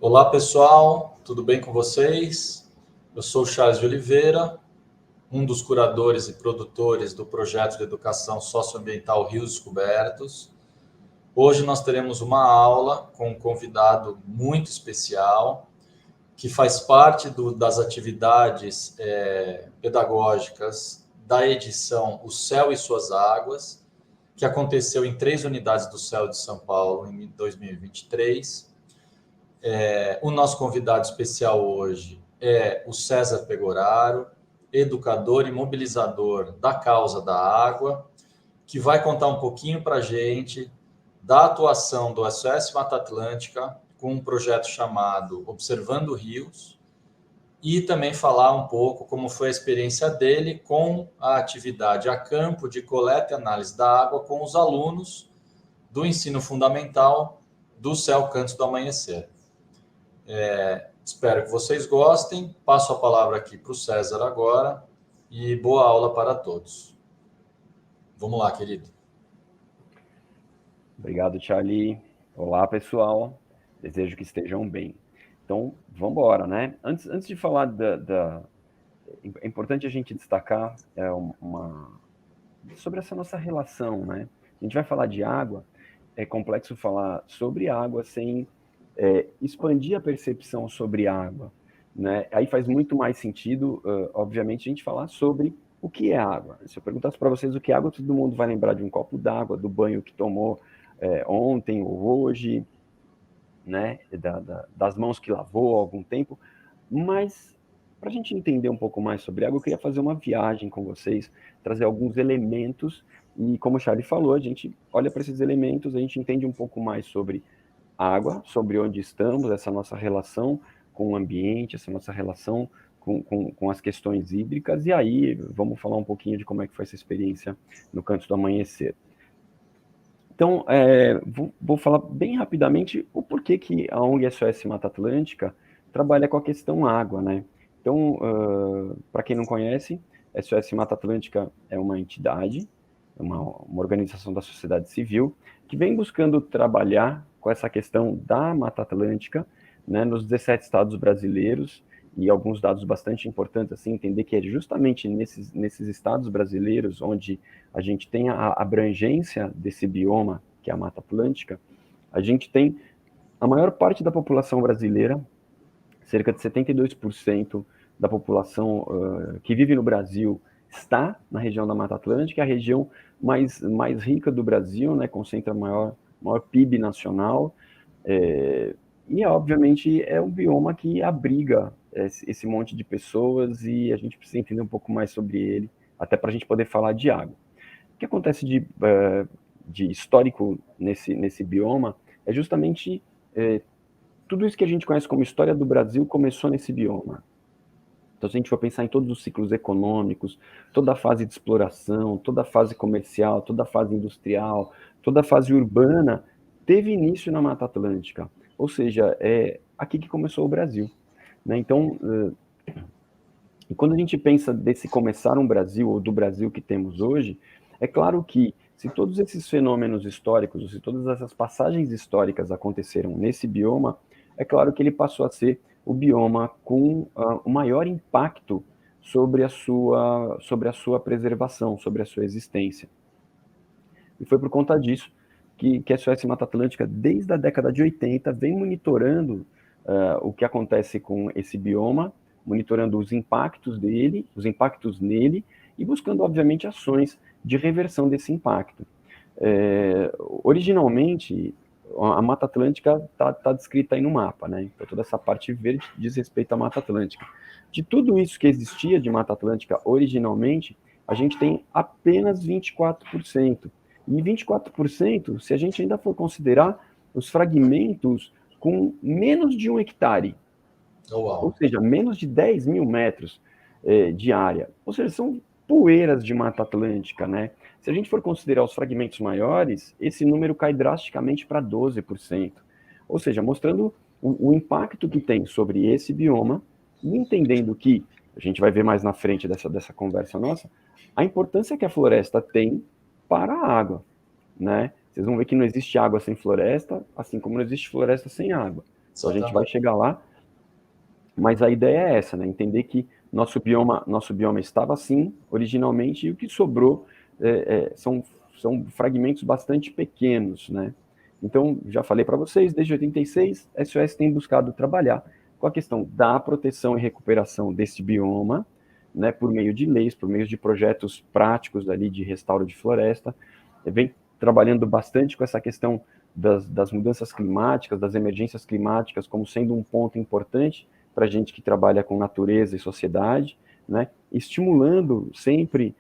Olá, pessoal, tudo bem com vocês? Eu sou o Charles de Oliveira, um dos curadores e produtores do projeto de educação socioambiental Rios Descobertos. Hoje nós teremos uma aula com um convidado muito especial, que faz parte das atividades pedagógicas da edição O Céu e Suas Águas, que aconteceu em 3 unidades do Céu de São Paulo em 2023. O nosso convidado especial hoje é o César Pegoraro, educador e mobilizador da causa da água, que vai contar um pouquinho para a gente da atuação do SOS Mata Atlântica com um projeto chamado Observando Rios e também falar um pouco como foi a experiência dele com a atividade a campo de coleta e análise da água com os alunos do ensino fundamental do Céu Cantos do Amanhecer. Espero que vocês gostem. Passo a palavra aqui para o César agora e boa aula para todos. Vamos lá, querido. Obrigado, Charlie. Olá, pessoal. Desejo que estejam bem. Então, vamos embora, né? Antes de falar é importante a gente destacar sobre essa nossa relação, né? A gente vai falar de água, é complexo falar sobre água sem expandir a percepção sobre água, né? Aí faz muito mais sentido, obviamente, a gente falar sobre o que é água. Se eu perguntasse para vocês o que é água, todo mundo vai lembrar de um copo d'água, do banho que tomou ontem ou hoje, né? Das mãos que lavou há algum tempo. Mas, para a gente entender um pouco mais sobre água, eu queria fazer uma viagem com vocês, trazer alguns elementos, e como o Charlie falou, a gente olha para esses elementos, a gente entende um pouco mais sobre água, sobre onde estamos, essa nossa relação com o ambiente, essa nossa relação com as questões hídricas, e aí vamos falar um pouquinho de como é que foi essa experiência no Cantos do Amanhecer. Então, vou falar bem rapidamente o porquê que a ONG SOS Mata Atlântica trabalha com a questão água, né? Então, para quem não conhece, SOS Mata Atlântica é uma entidade, uma organização da sociedade civil, que vem buscando trabalhar com essa questão da Mata Atlântica, né, nos 17 estados brasileiros, e alguns dados bastante importantes, assim, entender que é justamente nesses estados brasileiros onde a gente tem a abrangência desse bioma, que é a Mata Atlântica, a gente tem a maior parte da população brasileira, cerca de 72% da população que vive no Brasil está na região da Mata Atlântica, é a região mais rica do Brasil, né, concentra maior PIB nacional, e obviamente é um bioma que abriga esse monte de pessoas e a gente precisa entender um pouco mais sobre ele, até para a gente poder falar de água. O que acontece de histórico nesse bioma é justamente tudo isso que a gente conhece como história do Brasil começou nesse bioma. Então, se a gente for pensar em todos os ciclos econômicos, toda a fase de exploração, toda a fase comercial, toda a fase industrial, toda a fase urbana, teve início na Mata Atlântica. Ou seja, é aqui que começou o Brasil, né? Então, e quando a gente pensa desse começar um Brasil, ou do Brasil que temos hoje, é claro que se todos esses fenômenos históricos, se todas essas passagens históricas aconteceram nesse bioma, é claro que ele passou a ser o bioma com o maior impacto sobre a sua preservação, sobre a sua existência. E foi por conta disso que a SOS Mata Atlântica, desde a década de 80, vem monitorando o que acontece com esse bioma, monitorando os impactos nele, e buscando, obviamente, ações de reversão desse impacto. Originalmente, a Mata Atlântica está descrita aí no mapa, né? Então, toda essa parte verde diz respeito à Mata Atlântica. De tudo isso que existia de Mata Atlântica originalmente, a gente tem apenas 24%. E 24%, se a gente ainda for considerar os fragmentos com menos de 1 hectare, ou seja, menos de 10 mil metros de área. Ou seja, são poeiras de Mata Atlântica, né? Se a gente for considerar os fragmentos maiores, esse número cai drasticamente para 12%. Ou seja, mostrando o impacto que tem sobre esse bioma e entendendo que, a gente vai ver mais na frente dessa conversa nossa, a importância que a floresta tem para a água, né? Vocês vão ver que não existe água sem floresta, assim como não existe floresta sem água. Então a gente vai chegar lá, mas a ideia é essa, né? Entender que nosso bioma estava assim originalmente, e o que sobrou são fragmentos bastante pequenos, né? Então, já falei para vocês, desde 86, a SOS tem buscado trabalhar com a questão da proteção e recuperação desse bioma, né, por meio de leis, por meio de projetos práticos ali de restauro de floresta, vem trabalhando bastante com essa questão das mudanças climáticas, das emergências climáticas, como sendo um ponto importante para a gente que trabalha com natureza e sociedade, né, estimulando sempre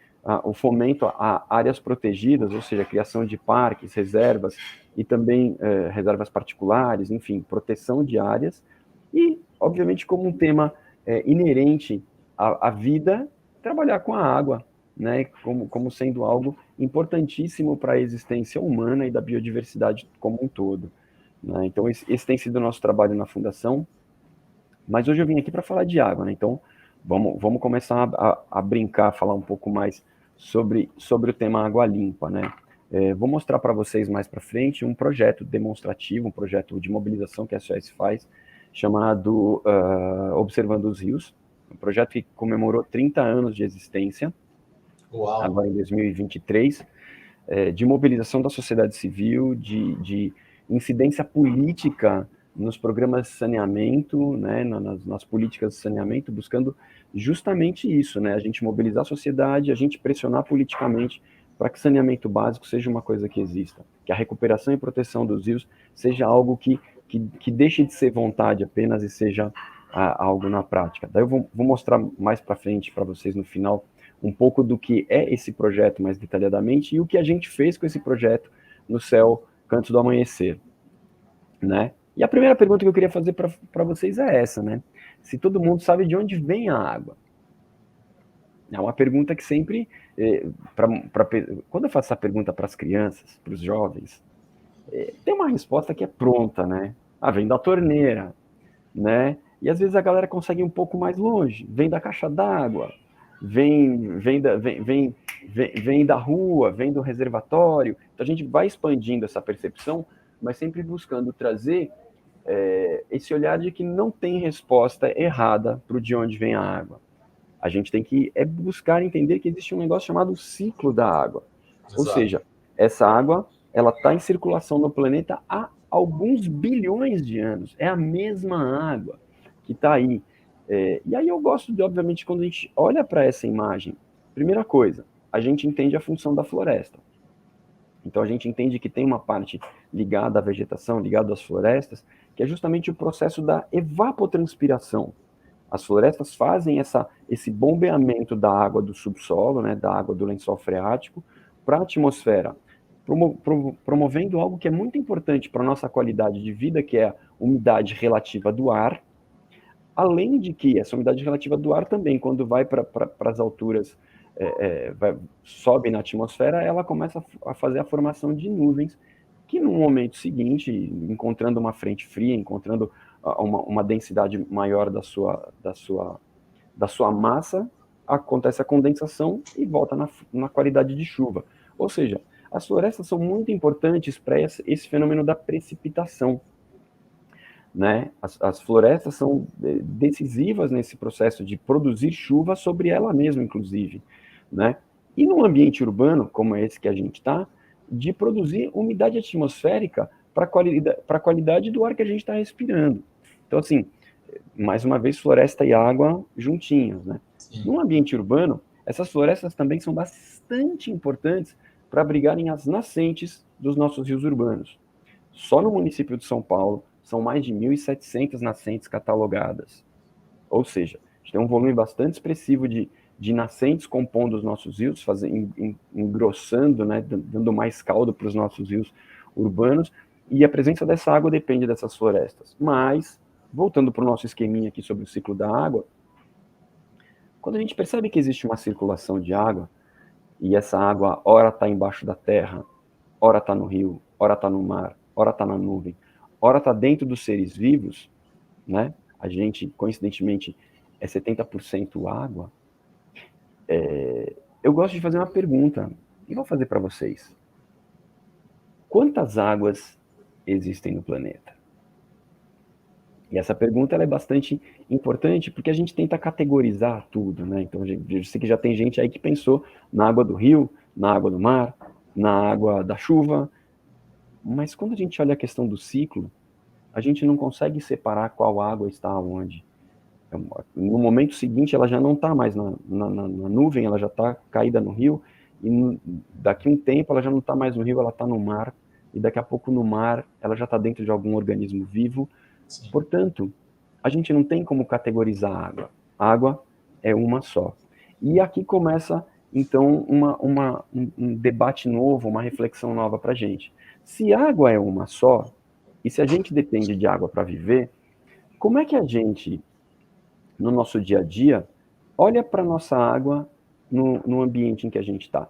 o fomento a áreas protegidas, ou seja, a criação de parques, reservas e também reservas particulares, enfim, proteção de áreas, e, obviamente, como um tema inerente à vida, trabalhar com a água, né, como sendo algo importantíssimo para a existência humana e da biodiversidade como um todo, né? Então, esse tem sido o nosso trabalho na Fundação, mas hoje eu vim aqui para falar de água, né? Então, vamos começar a brincar, falar um pouco mais sobre o tema água limpa, né? Vou mostrar para vocês mais para frente um projeto demonstrativo, um projeto de mobilização que a SOS faz, chamado Observando os Rios, um projeto que comemorou 30 anos de existência, Uau. Agora em 2023, de mobilização da sociedade civil, de incidência política nos programas de saneamento, né, nas políticas de saneamento, buscando justamente isso, né, a gente mobilizar a sociedade, a gente pressionar politicamente para que saneamento básico seja uma coisa que exista, que a recuperação e proteção dos rios seja algo que deixe de ser vontade apenas e seja algo na prática. Daí eu vou mostrar mais para frente para vocês no final um pouco do que é esse projeto mais detalhadamente e o que a gente fez com esse projeto no Céu Cantos do Amanhecer, né? E a primeira pergunta que eu queria fazer para vocês é essa, né? Se todo mundo sabe de onde vem a água. É uma pergunta que sempre, quando eu faço essa pergunta para as crianças, para os jovens, tem uma resposta que é pronta, né? Vem da torneira, né? E às vezes a galera consegue ir um pouco mais longe, vem da caixa d'água, vem da rua, vem do reservatório. Então a gente vai expandindo essa percepção, mas sempre buscando trazer esse olhar de que não tem resposta errada para o de onde vem a água. A gente tem que buscar entender que existe um negócio chamado ciclo da água. Exato. Ou seja, essa água ela está em circulação no planeta há alguns bilhões de anos. É a mesma água que está aí. E aí eu gosto de, obviamente, quando a gente olha para essa imagem, primeira coisa, a gente entende a função da floresta. Então a gente entende que tem uma parte ligada à vegetação, ligada às florestas, que é justamente o processo da evapotranspiração. As florestas fazem esse bombeamento da água do subsolo, né, da água do lençol freático, para a atmosfera, promovendo algo que é muito importante para a nossa qualidade de vida, que é a umidade relativa do ar, além de que essa umidade relativa do ar também, quando vai para as alturas, sobe na atmosfera, ela começa a fazer a formação de nuvens, que no momento seguinte, encontrando uma frente fria, encontrando uma densidade maior da sua massa, acontece a condensação e volta na qualidade de chuva. Ou seja, as florestas são muito importantes para esse fenômeno da precipitação, né? As florestas são decisivas nesse processo de produzir chuva sobre ela mesma, inclusive, né? E num ambiente urbano, como esse que a gente está, de produzir umidade atmosférica para a qualidade do ar que a gente está respirando. Então, assim, mais uma vez, floresta e água juntinhos, né? Sim. Num ambiente urbano, essas florestas também são bastante importantes para abrigarem as nascentes dos nossos rios urbanos. Só no município de São Paulo, são mais de 1.700 nascentes catalogadas. Ou seja, a gente tem um volume bastante expressivo de nascentes compondo os nossos rios, engrossando, né, dando mais caldo para os nossos rios urbanos, e a presença dessa água depende dessas florestas. Mas, voltando para o nosso esqueminha aqui sobre o ciclo da água, quando a gente percebe que existe uma circulação de água, e essa água ora está embaixo da terra, ora está no rio, ora está no mar, ora está na nuvem, ora está dentro dos seres vivos, né? A gente, coincidentemente, é 70% água. Eu gosto de fazer uma pergunta, e vou fazer para vocês. Quantas águas existem no planeta? E essa pergunta ela é bastante importante porque a gente tenta categorizar tudo, né? Então, eu sei que já tem gente aí que pensou na água do rio, na água do mar, na água da chuva, mas quando a gente olha a questão do ciclo, a gente não consegue separar qual água está onde. No momento seguinte, ela já não está mais na nuvem, ela já está caída no rio, e daqui a um tempo ela já não está mais no rio, ela está no mar, e daqui a pouco no mar ela já está dentro de algum organismo vivo. Sim. Portanto, a gente não tem como categorizar a água. A água é uma só. E aqui começa, então, um debate novo, uma reflexão nova para a gente. Se água é uma só, e se a gente depende de água para viver, como é que a gente, no nosso dia a dia, olha para a nossa água no ambiente em que a gente está?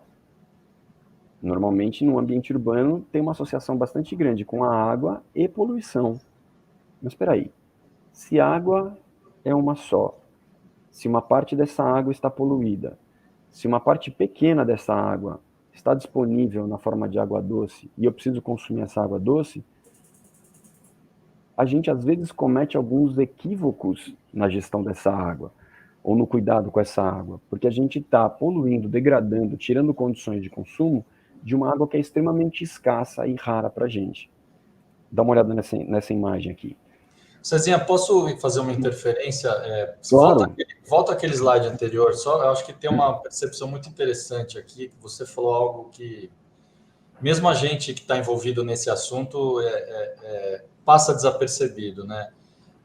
Normalmente, no ambiente urbano, tem uma associação bastante grande com a água e poluição. Mas espera aí, se água é uma só, se uma parte dessa água está poluída, se uma parte pequena dessa água está disponível na forma de água doce e eu preciso consumir essa água doce, a gente às vezes comete alguns equívocos na gestão dessa água ou no cuidado com essa água, porque a gente está poluindo, degradando, tirando condições de consumo de uma água que é extremamente escassa e rara para a gente. Dá uma olhada nessa imagem aqui. Cezinha, posso fazer uma interferência? Claro. Volta aquele slide anterior, só. Eu acho que tem uma percepção muito interessante aqui. Você falou algo que, mesmo a gente que está envolvido nesse assunto, passa desapercebido, né?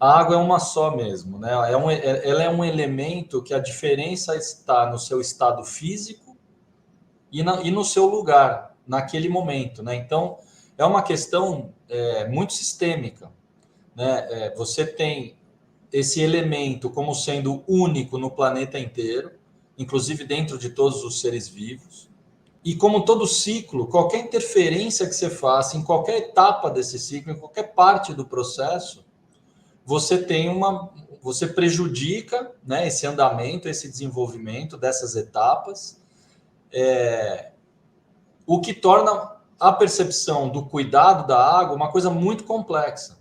A água é uma só mesmo, né? Ela é um elemento que a diferença está no seu estado físico e no seu lugar, naquele momento, né? Então, é uma questão muito sistêmica, né? Você tem esse elemento como sendo único no planeta inteiro, inclusive dentro de todos os seres vivos. E como todo ciclo, qualquer interferência que você faça em qualquer etapa desse ciclo, em qualquer parte do processo, você prejudica, né, esse andamento, esse desenvolvimento dessas etapas, o que torna a percepção do cuidado da água uma coisa muito complexa,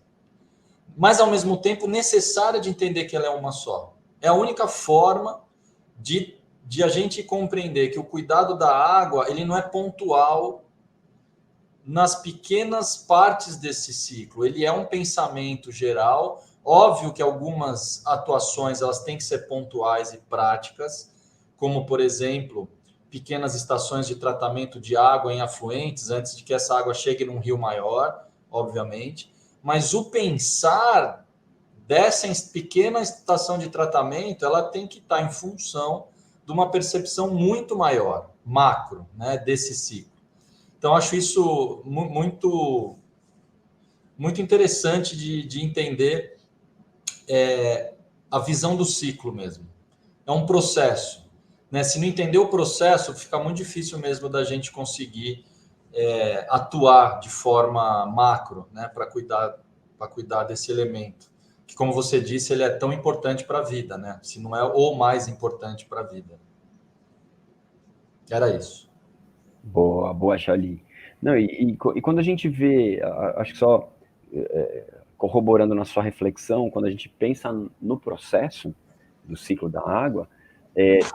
mas ao mesmo tempo necessária de entender que ela é uma só. É a única forma de a gente compreender que o cuidado da água ele não é pontual nas pequenas partes desse ciclo. Ele é um pensamento geral. Óbvio que algumas atuações elas têm que ser pontuais e práticas, como, por exemplo, pequenas estações de tratamento de água em afluentes, antes de que essa água chegue num rio maior, obviamente. Mas o pensar dessa pequena estação de tratamento, ela tem que estar em função de uma percepção muito maior, macro, né, desse ciclo. Então, acho isso muito, muito interessante de entender a visão do ciclo mesmo. É um processo, né? Se não entender o processo, fica muito difícil mesmo da gente conseguir atuar de forma macro, né, para cuidar desse elemento. Que, como você disse, ele é tão importante para a vida, né? Se não é o mais importante para a vida. Era isso. Boa, Charlie. Não, e quando a gente vê, acho que só corroborando na sua reflexão, quando a gente pensa no processo do ciclo da água,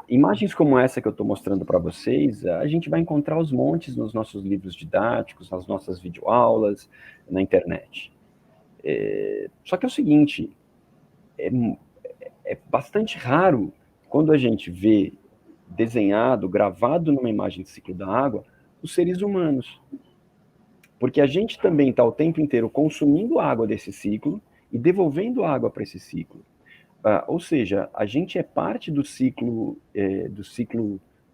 imagens como essa que eu estou mostrando para vocês, a gente vai encontrar os montes nos nossos livros didáticos, nas nossas videoaulas, na internet. Só que é o seguinte, é bastante raro quando a gente vê desenhado, gravado numa imagem de ciclo da água, os seres humanos. Porque a gente também está o tempo inteiro consumindo água desse ciclo e devolvendo água para esse ciclo. Ou seja, a gente é parte do ciclo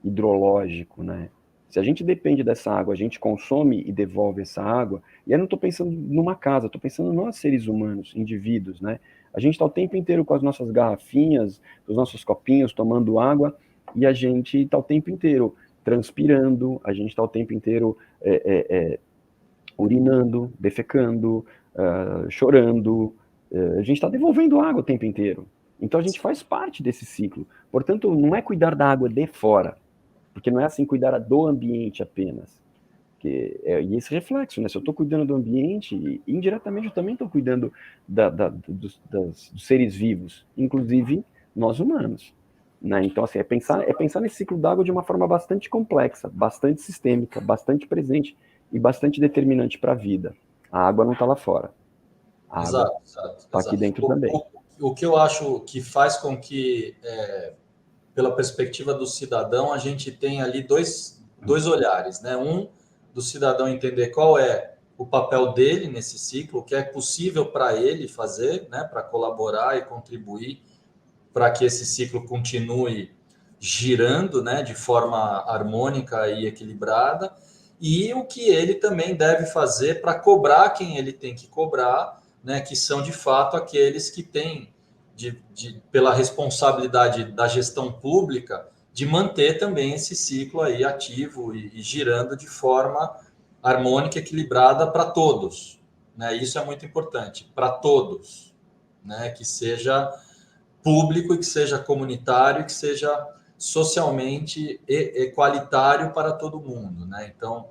hidrológico, né? Se a gente depende dessa água, a gente consome e devolve essa água, e eu não estou pensando numa casa, estou pensando nós seres humanos, indivíduos, né? A gente está o tempo inteiro com as nossas garrafinhas, os nossos copinhos, tomando água, e a gente está o tempo inteiro transpirando, a gente está o tempo inteiro urinando, defecando, chorando, a gente está devolvendo água o tempo inteiro. Então a gente faz parte desse ciclo. Portanto, não é cuidar da água de fora, porque não é assim cuidar do ambiente apenas. E esse reflexo, né? Se eu estou cuidando do ambiente, indiretamente eu também estou cuidando dos seres vivos, inclusive nós humanos. Né? Então, assim, é pensar nesse ciclo d'água de uma forma bastante complexa, bastante sistêmica, bastante presente e bastante determinante para a vida. A água não está lá fora. A água está aqui dentro também. O que eu acho que faz com que, pela perspectiva do cidadão, a gente tenha ali dois olhares, né? Um, do cidadão entender qual é o papel dele nesse ciclo, o que é possível para ele fazer, né? Para colaborar e contribuir para que esse ciclo continue girando, né? De forma harmônica e equilibrada, e o que ele também deve fazer para cobrar quem ele tem que cobrar, né, que são de fato aqueles que têm, pela responsabilidade da gestão pública, de manter também esse ciclo aí ativo e girando de forma harmônica e equilibrada para todos. Né? Isso é muito importante, para todos. Né? Que seja público, e que seja comunitário, e que seja socialmente equalitário para todo mundo. Né? Então,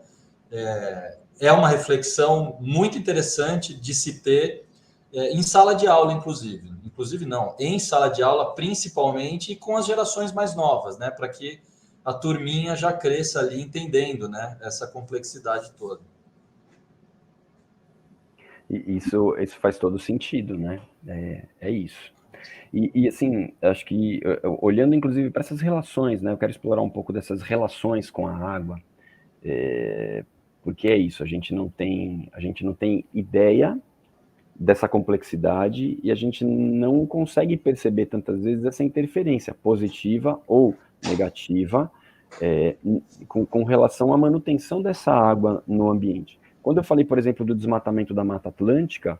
é uma reflexão muito interessante de se ter em sala de aula, inclusive não, em sala de aula, principalmente com as gerações mais novas, né, para que a turminha já cresça ali entendendo, né, essa complexidade toda. Isso faz todo sentido, né? É isso. E assim, acho que olhando inclusive para essas relações, né? Eu quero explorar um pouco dessas relações com a água, porque é isso, a gente não tem ideia dessa complexidade e a gente não consegue perceber tantas vezes essa interferência positiva ou negativa com relação à manutenção dessa água no ambiente. Quando eu falei, por exemplo, do desmatamento da Mata Atlântica,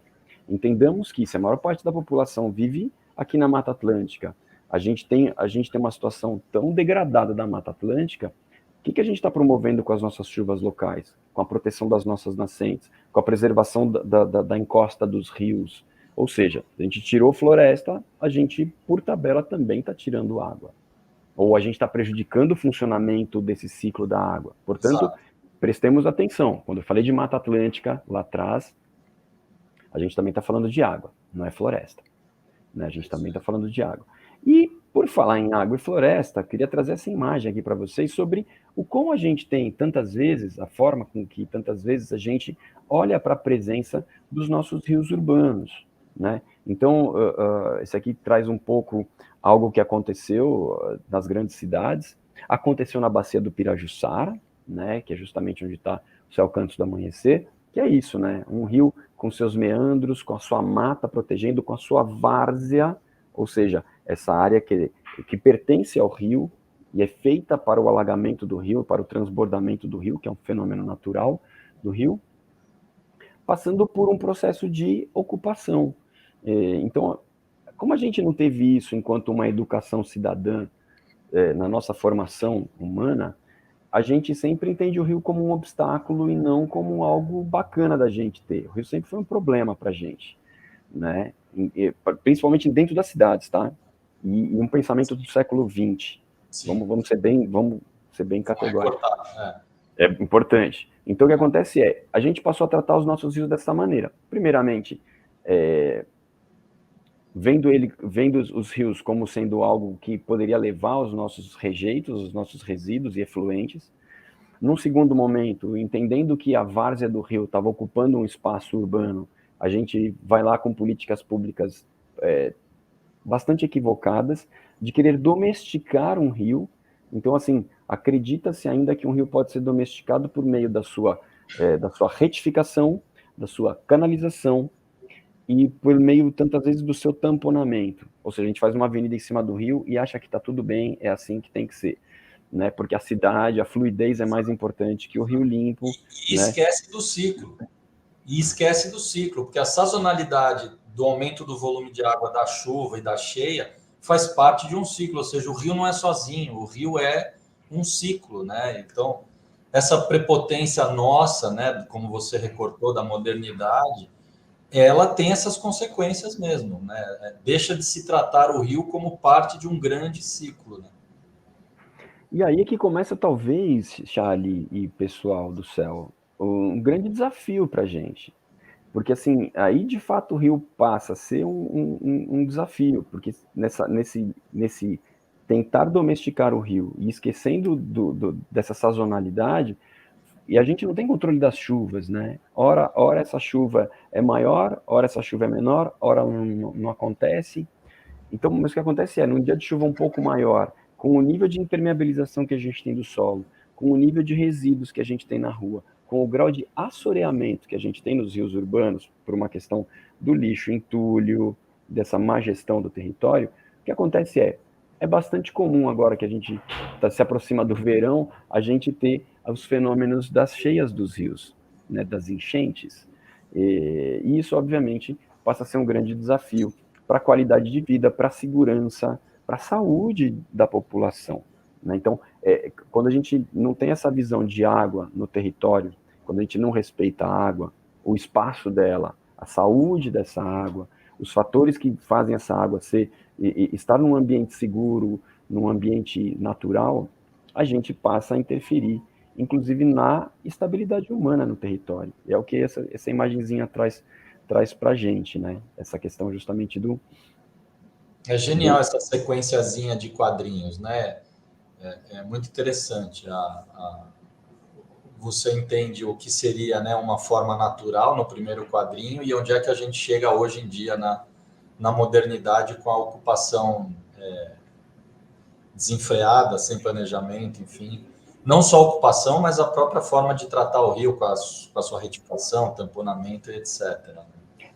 entendamos que se a maior parte da população vive aqui na Mata Atlântica, a gente tem uma situação tão degradada da Mata Atlântica. O que a gente está promovendo com as nossas chuvas locais? Com a proteção das nossas nascentes, com a preservação da encosta dos rios. Ou seja, a gente tirou floresta, a gente, por tabela, também está tirando água. Ou a gente está prejudicando o funcionamento desse ciclo da água. Portanto, prestemos atenção. Quando eu falei de Mata Atlântica, lá atrás, a gente também está falando de água, não é floresta. Né? A gente também está falando de água. E, por falar em água e floresta, queria trazer essa imagem aqui para vocês sobre o como a gente tem tantas vezes, a forma com que tantas vezes a gente olha para a presença dos nossos rios urbanos. Né? Então, isso aqui traz um pouco algo que aconteceu nas grandes cidades, aconteceu na bacia do Pirajussara, né? Que é justamente onde está o Céu Cantos do Amanhecer, que é isso, né? Um rio com seus meandros, com a sua mata protegendo, com a sua várzea, ou seja, essa área que pertence ao rio e é feita para o alagamento do rio, para o transbordamento do rio, que é um fenômeno natural do rio, passando por um processo de ocupação. Então, como a gente não teve isso enquanto uma educação cidadã na nossa formação humana, a gente sempre entende o rio como um obstáculo e não como algo bacana da gente ter. O rio sempre foi um problema para a gente, né? Principalmente dentro das cidades, tá? E um pensamento do século XX. Vamos ser bem categóricos. É importante. Então, o que acontece a gente passou a tratar os nossos rios dessa maneira. Primeiramente, vendo os rios como sendo algo que poderia levar os nossos rejeitos, os nossos resíduos e efluentes. Num segundo momento, entendendo que a várzea do rio estava ocupando um espaço urbano, a gente vai lá com políticas públicas bastante equivocadas de querer domesticar um rio. Então, assim, acredita-se ainda que um rio pode ser domesticado por meio da sua retificação, da sua canalização, e por meio, tantas vezes, do seu tamponamento. Ou seja, a gente faz uma avenida em cima do rio e acha que está tudo bem, é assim que tem que ser. Né? Porque a cidade, a fluidez é mais importante que o rio limpo. E esquece do ciclo. Porque a sazonalidade do aumento do volume de água da chuva e da cheia faz parte de um ciclo. Ou seja, o rio não é sozinho, o rio é um ciclo. Né? Então, essa prepotência nossa, né, como você recortou, da modernidade, ela tem essas consequências mesmo, né? Deixa de se tratar o rio como parte de um grande ciclo, né? E aí é que começa, talvez, Charlie e pessoal do céu, um grande desafio para a gente. Porque, assim, aí de fato o rio passa a ser um desafio, porque nesse tentar domesticar o rio e esquecendo dessa sazonalidade, e a gente não tem controle das chuvas, né? Ora essa chuva é maior, ora essa chuva é menor, ora não acontece. Então, mas o que acontece é, num dia de chuva um pouco maior, com o nível de impermeabilização que a gente tem do solo, com o nível de resíduos que a gente tem na rua, com o grau de assoreamento que a gente tem nos rios urbanos, por uma questão do lixo entulho, dessa má gestão do território, o que acontece é bastante comum agora que a gente se aproxima do verão, a gente ter os fenômenos das cheias dos rios, né, das enchentes. E isso, obviamente, passa a ser um grande desafio para a qualidade de vida, para a segurança, para a saúde da população. Né? Então, quando a gente não tem essa visão de água no território, quando a gente não respeita a água, o espaço dela, a saúde dessa água, os fatores que fazem essa água estar num ambiente seguro, num ambiente natural, a gente passa a interferir, inclusive na estabilidade humana no território. E é o que essa imagenzinha traz para a gente, né? Essa questão justamente É genial essa sequenciazinha de quadrinhos, né? É muito interessante. Você entende o que seria, né, uma forma natural no primeiro quadrinho e onde é que a gente chega hoje em dia na modernidade com a ocupação desenfreada, sem planejamento, enfim. Não só a ocupação, mas a própria forma de tratar o rio com a sua retificação, tamponamento, etc.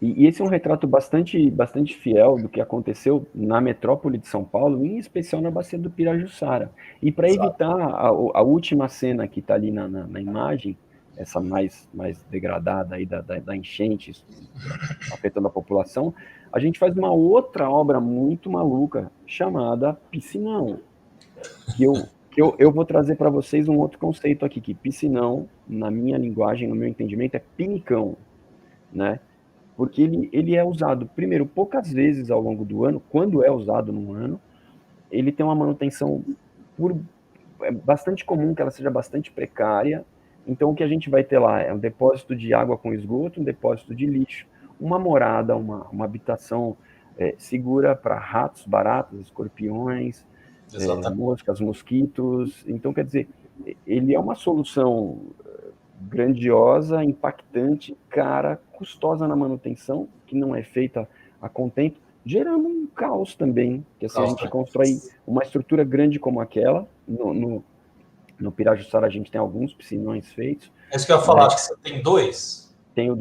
E esse é um retrato bastante fiel do que aconteceu na metrópole de São Paulo, em especial na bacia do Pirajussara. E para Exato. evitar a última cena que está ali na imagem, essa mais degradada aí da enchente afetando a população, a gente faz uma outra obra muito maluca chamada Piscinão, que eu vou trazer para vocês um outro conceito aqui, que piscinão, na minha linguagem, no meu entendimento, é pinicão, né? Porque ele é usado, primeiro, poucas vezes ao longo do ano, quando é usado num ano, ele tem uma manutenção é bastante comum que ela seja bastante precária, então o que a gente vai ter lá é um depósito de água com esgoto, um depósito de lixo, uma morada, uma habitação segura para ratos, baratas, escorpiões, Exatamente. moscas, mosquitos, então quer dizer, ele é uma solução grandiosa, impactante, cara, custosa na manutenção, que não é feita a contento, gerando um caos também, que assim a gente constrói uma estrutura grande como aquela, no Pirajussara a gente tem alguns piscinões feitos. É isso que eu ia falar, Né? acho que você tem dois. Tem o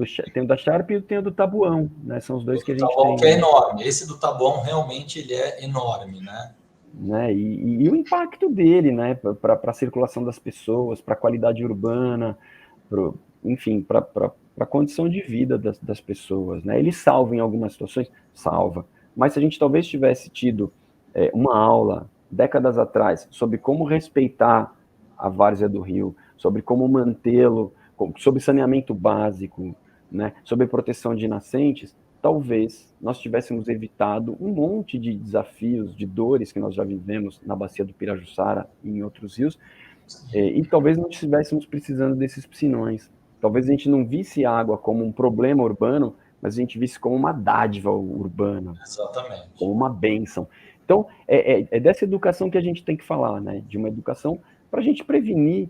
da Sharp e tem o do Tabuão, né? São os dois que a O gente Taboão tem. que é enorme. Esse do Taboão realmente ele é enorme, né? Né? E o impacto dele, né? Para a circulação das pessoas, para a qualidade urbana, enfim, para a condição de vida das pessoas. Né? Ele salva em algumas situações? Salva. Mas se a gente talvez tivesse tido uma aula décadas atrás sobre como respeitar a várzea do rio, sobre como mantê-lo, sobre saneamento básico, né? Sobre proteção de nascentes, talvez nós tivéssemos evitado um monte de desafios, de dores que nós já vivemos na bacia do Pirajussara e em outros rios, e talvez não estivéssemos precisando desses piscinões. Talvez a gente não visse a água como um problema urbano, mas a gente visse como uma dádiva urbana, Exatamente. como uma bênção. Então, é dessa educação que a gente tem que falar, né? De uma educação para a gente prevenir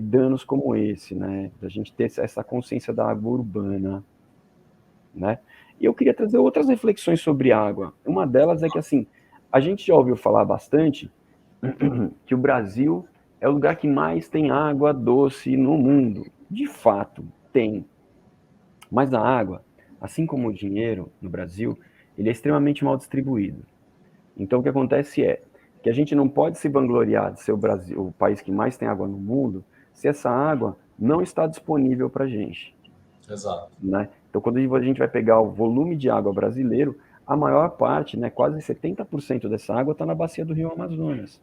danos como esse, né? Da gente ter essa consciência da água urbana, né? E eu queria trazer outras reflexões sobre água. Uma delas é que, assim, a gente já ouviu falar bastante que o Brasil é o lugar que mais tem água doce no mundo. De fato, tem. Mas a água, assim como o dinheiro no Brasil, ele é extremamente mal distribuído. Então, o que acontece é que a gente não pode se vangloriar de ser o Brasil, o país que mais tem água no mundo, se essa água não está disponível para a gente. Exato. Né? Então, quando a gente vai pegar o volume de água brasileiro, a maior parte, né, quase 70% dessa água está na bacia do Rio Amazonas,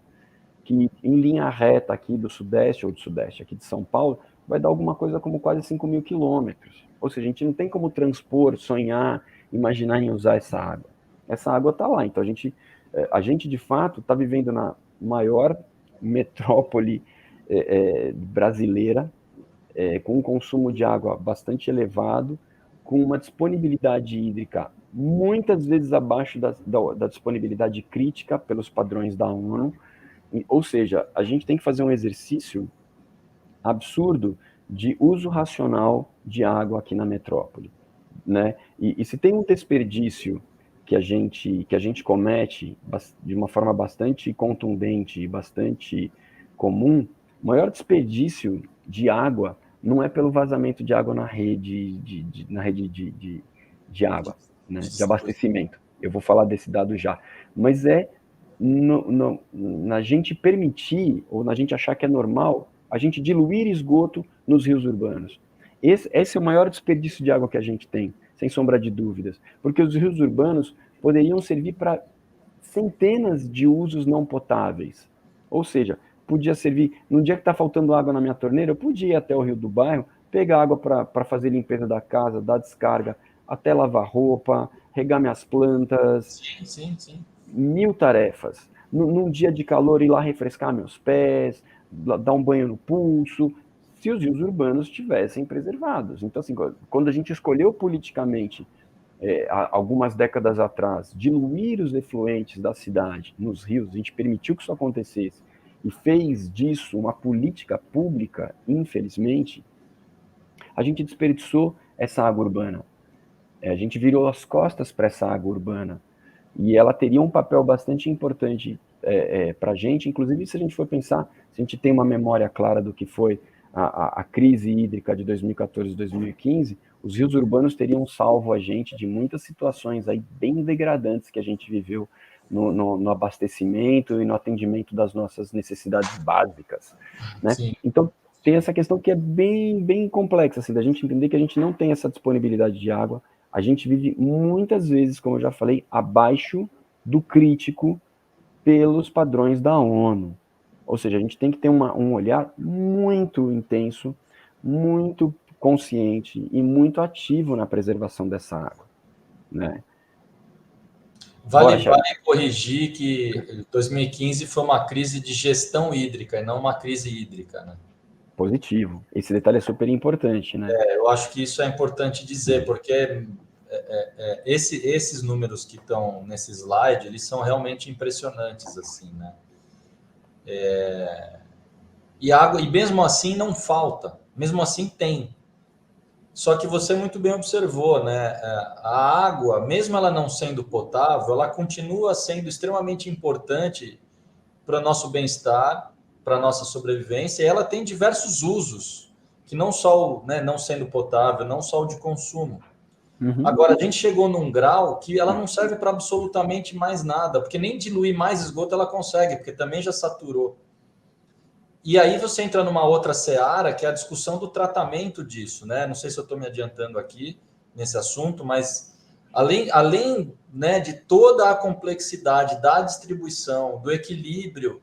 que em linha reta aqui do sudeste ou do sudeste, aqui de São Paulo, vai dar alguma coisa como quase 5 mil quilômetros. Ou seja, a gente não tem como transpor, sonhar, imaginar em usar essa água. Essa água está lá. Então, a gente de fato está vivendo na maior metrópole brasileira, com um consumo de água bastante elevado, com uma disponibilidade hídrica muitas vezes abaixo da disponibilidade crítica pelos padrões da ONU. Ou seja, a gente tem que fazer um exercício absurdo de uso racional de água aqui na metrópole, né? E se tem um desperdício que a gente comete de uma forma bastante contundente e bastante comum, o maior desperdício de água não é pelo vazamento de água na rede de água, né, de abastecimento. Eu vou falar desse dado já, mas é na gente permitir, ou na gente achar que é normal, a gente diluir esgoto nos rios urbanos. Esse é o maior desperdício de água que a gente tem, sem sombra de dúvidas, porque os rios urbanos poderiam servir para centenas de usos não potáveis. Ou seja, podia servir, no dia que está faltando água na minha torneira, eu podia ir até o rio do bairro, pegar água para fazer limpeza da casa, dar descarga, até lavar roupa, regar minhas plantas. Sim, sim, sim. Mil tarefas. Num dia de calor, ir lá refrescar meus pés, dar um banho no pulso, se os rios urbanos estivessem preservados. Então, assim, quando a gente escolheu politicamente, algumas décadas atrás, diluir os efluentes da cidade nos rios, a gente permitiu que isso acontecesse e fez disso uma política pública, infelizmente, a gente desperdiçou essa água urbana. A gente virou as costas para essa água urbana. E ela teria um papel bastante importante para a gente, inclusive se a gente for pensar, se a gente tem uma memória clara do que foi a crise hídrica de 2014 e 2015, os rios urbanos teriam salvo a gente de muitas situações aí bem degradantes que a gente viveu no abastecimento e no atendimento das nossas necessidades básicas, né? Então, tem essa questão que é bem, bem complexa, assim, da gente entender que a gente não tem essa disponibilidade de água, a gente vive muitas vezes, como eu já falei, abaixo do crítico pelos padrões da ONU. Ou seja, a gente tem que ter um olhar muito intenso, muito consciente e muito ativo na preservação dessa água, né? Vale corrigir que 2015 foi uma crise de gestão hídrica e não uma crise hídrica, né? Positivo. Esse detalhe é super importante, né? Eu acho que isso é importante dizer, porque esses números que estão nesse slide, eles são realmente impressionantes, assim, né? E água, e mesmo assim não falta, mesmo assim tem. Só que você muito bem observou, né? A água, mesmo ela não sendo potável, ela continua sendo extremamente importante para o nosso bem-estar, para a nossa sobrevivência, e ela tem diversos usos, que não só né, não sendo potável, não só o de consumo. Uhum. Agora, a gente chegou num grau que ela não serve para absolutamente mais nada, porque nem diluir mais esgoto ela consegue, porque também já saturou. E aí você entra numa outra seara, que é a discussão do tratamento disso, né? Não sei se eu estou me adiantando aqui nesse assunto, mas além né, de toda a complexidade da distribuição, do equilíbrio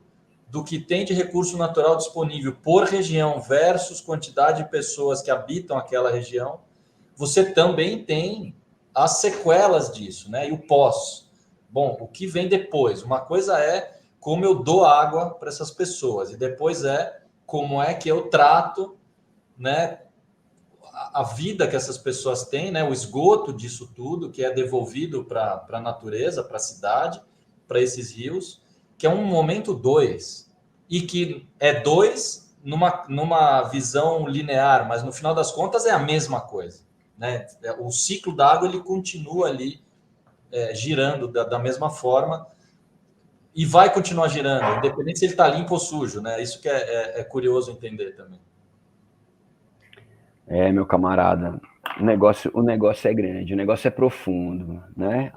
do que tem de recurso natural disponível por região versus quantidade de pessoas que habitam aquela região, você também tem as sequelas disso, né? E o pós. Bom, o que vem depois? Uma coisa é como eu dou água para essas pessoas, e depois é como é que eu trato, né, a vida que essas pessoas têm, né, o esgoto disso tudo, que é devolvido para a natureza, para a cidade, para esses rios, que é um momento dois, e que é dois numa visão linear, mas no final das contas é a mesma coisa. Né? O ciclo da água ele continua ali girando da mesma forma, e vai continuar girando, independente se ele está limpo ou sujo, né? Isso que é curioso entender também. Meu camarada, o negócio é grande, o negócio é profundo, né?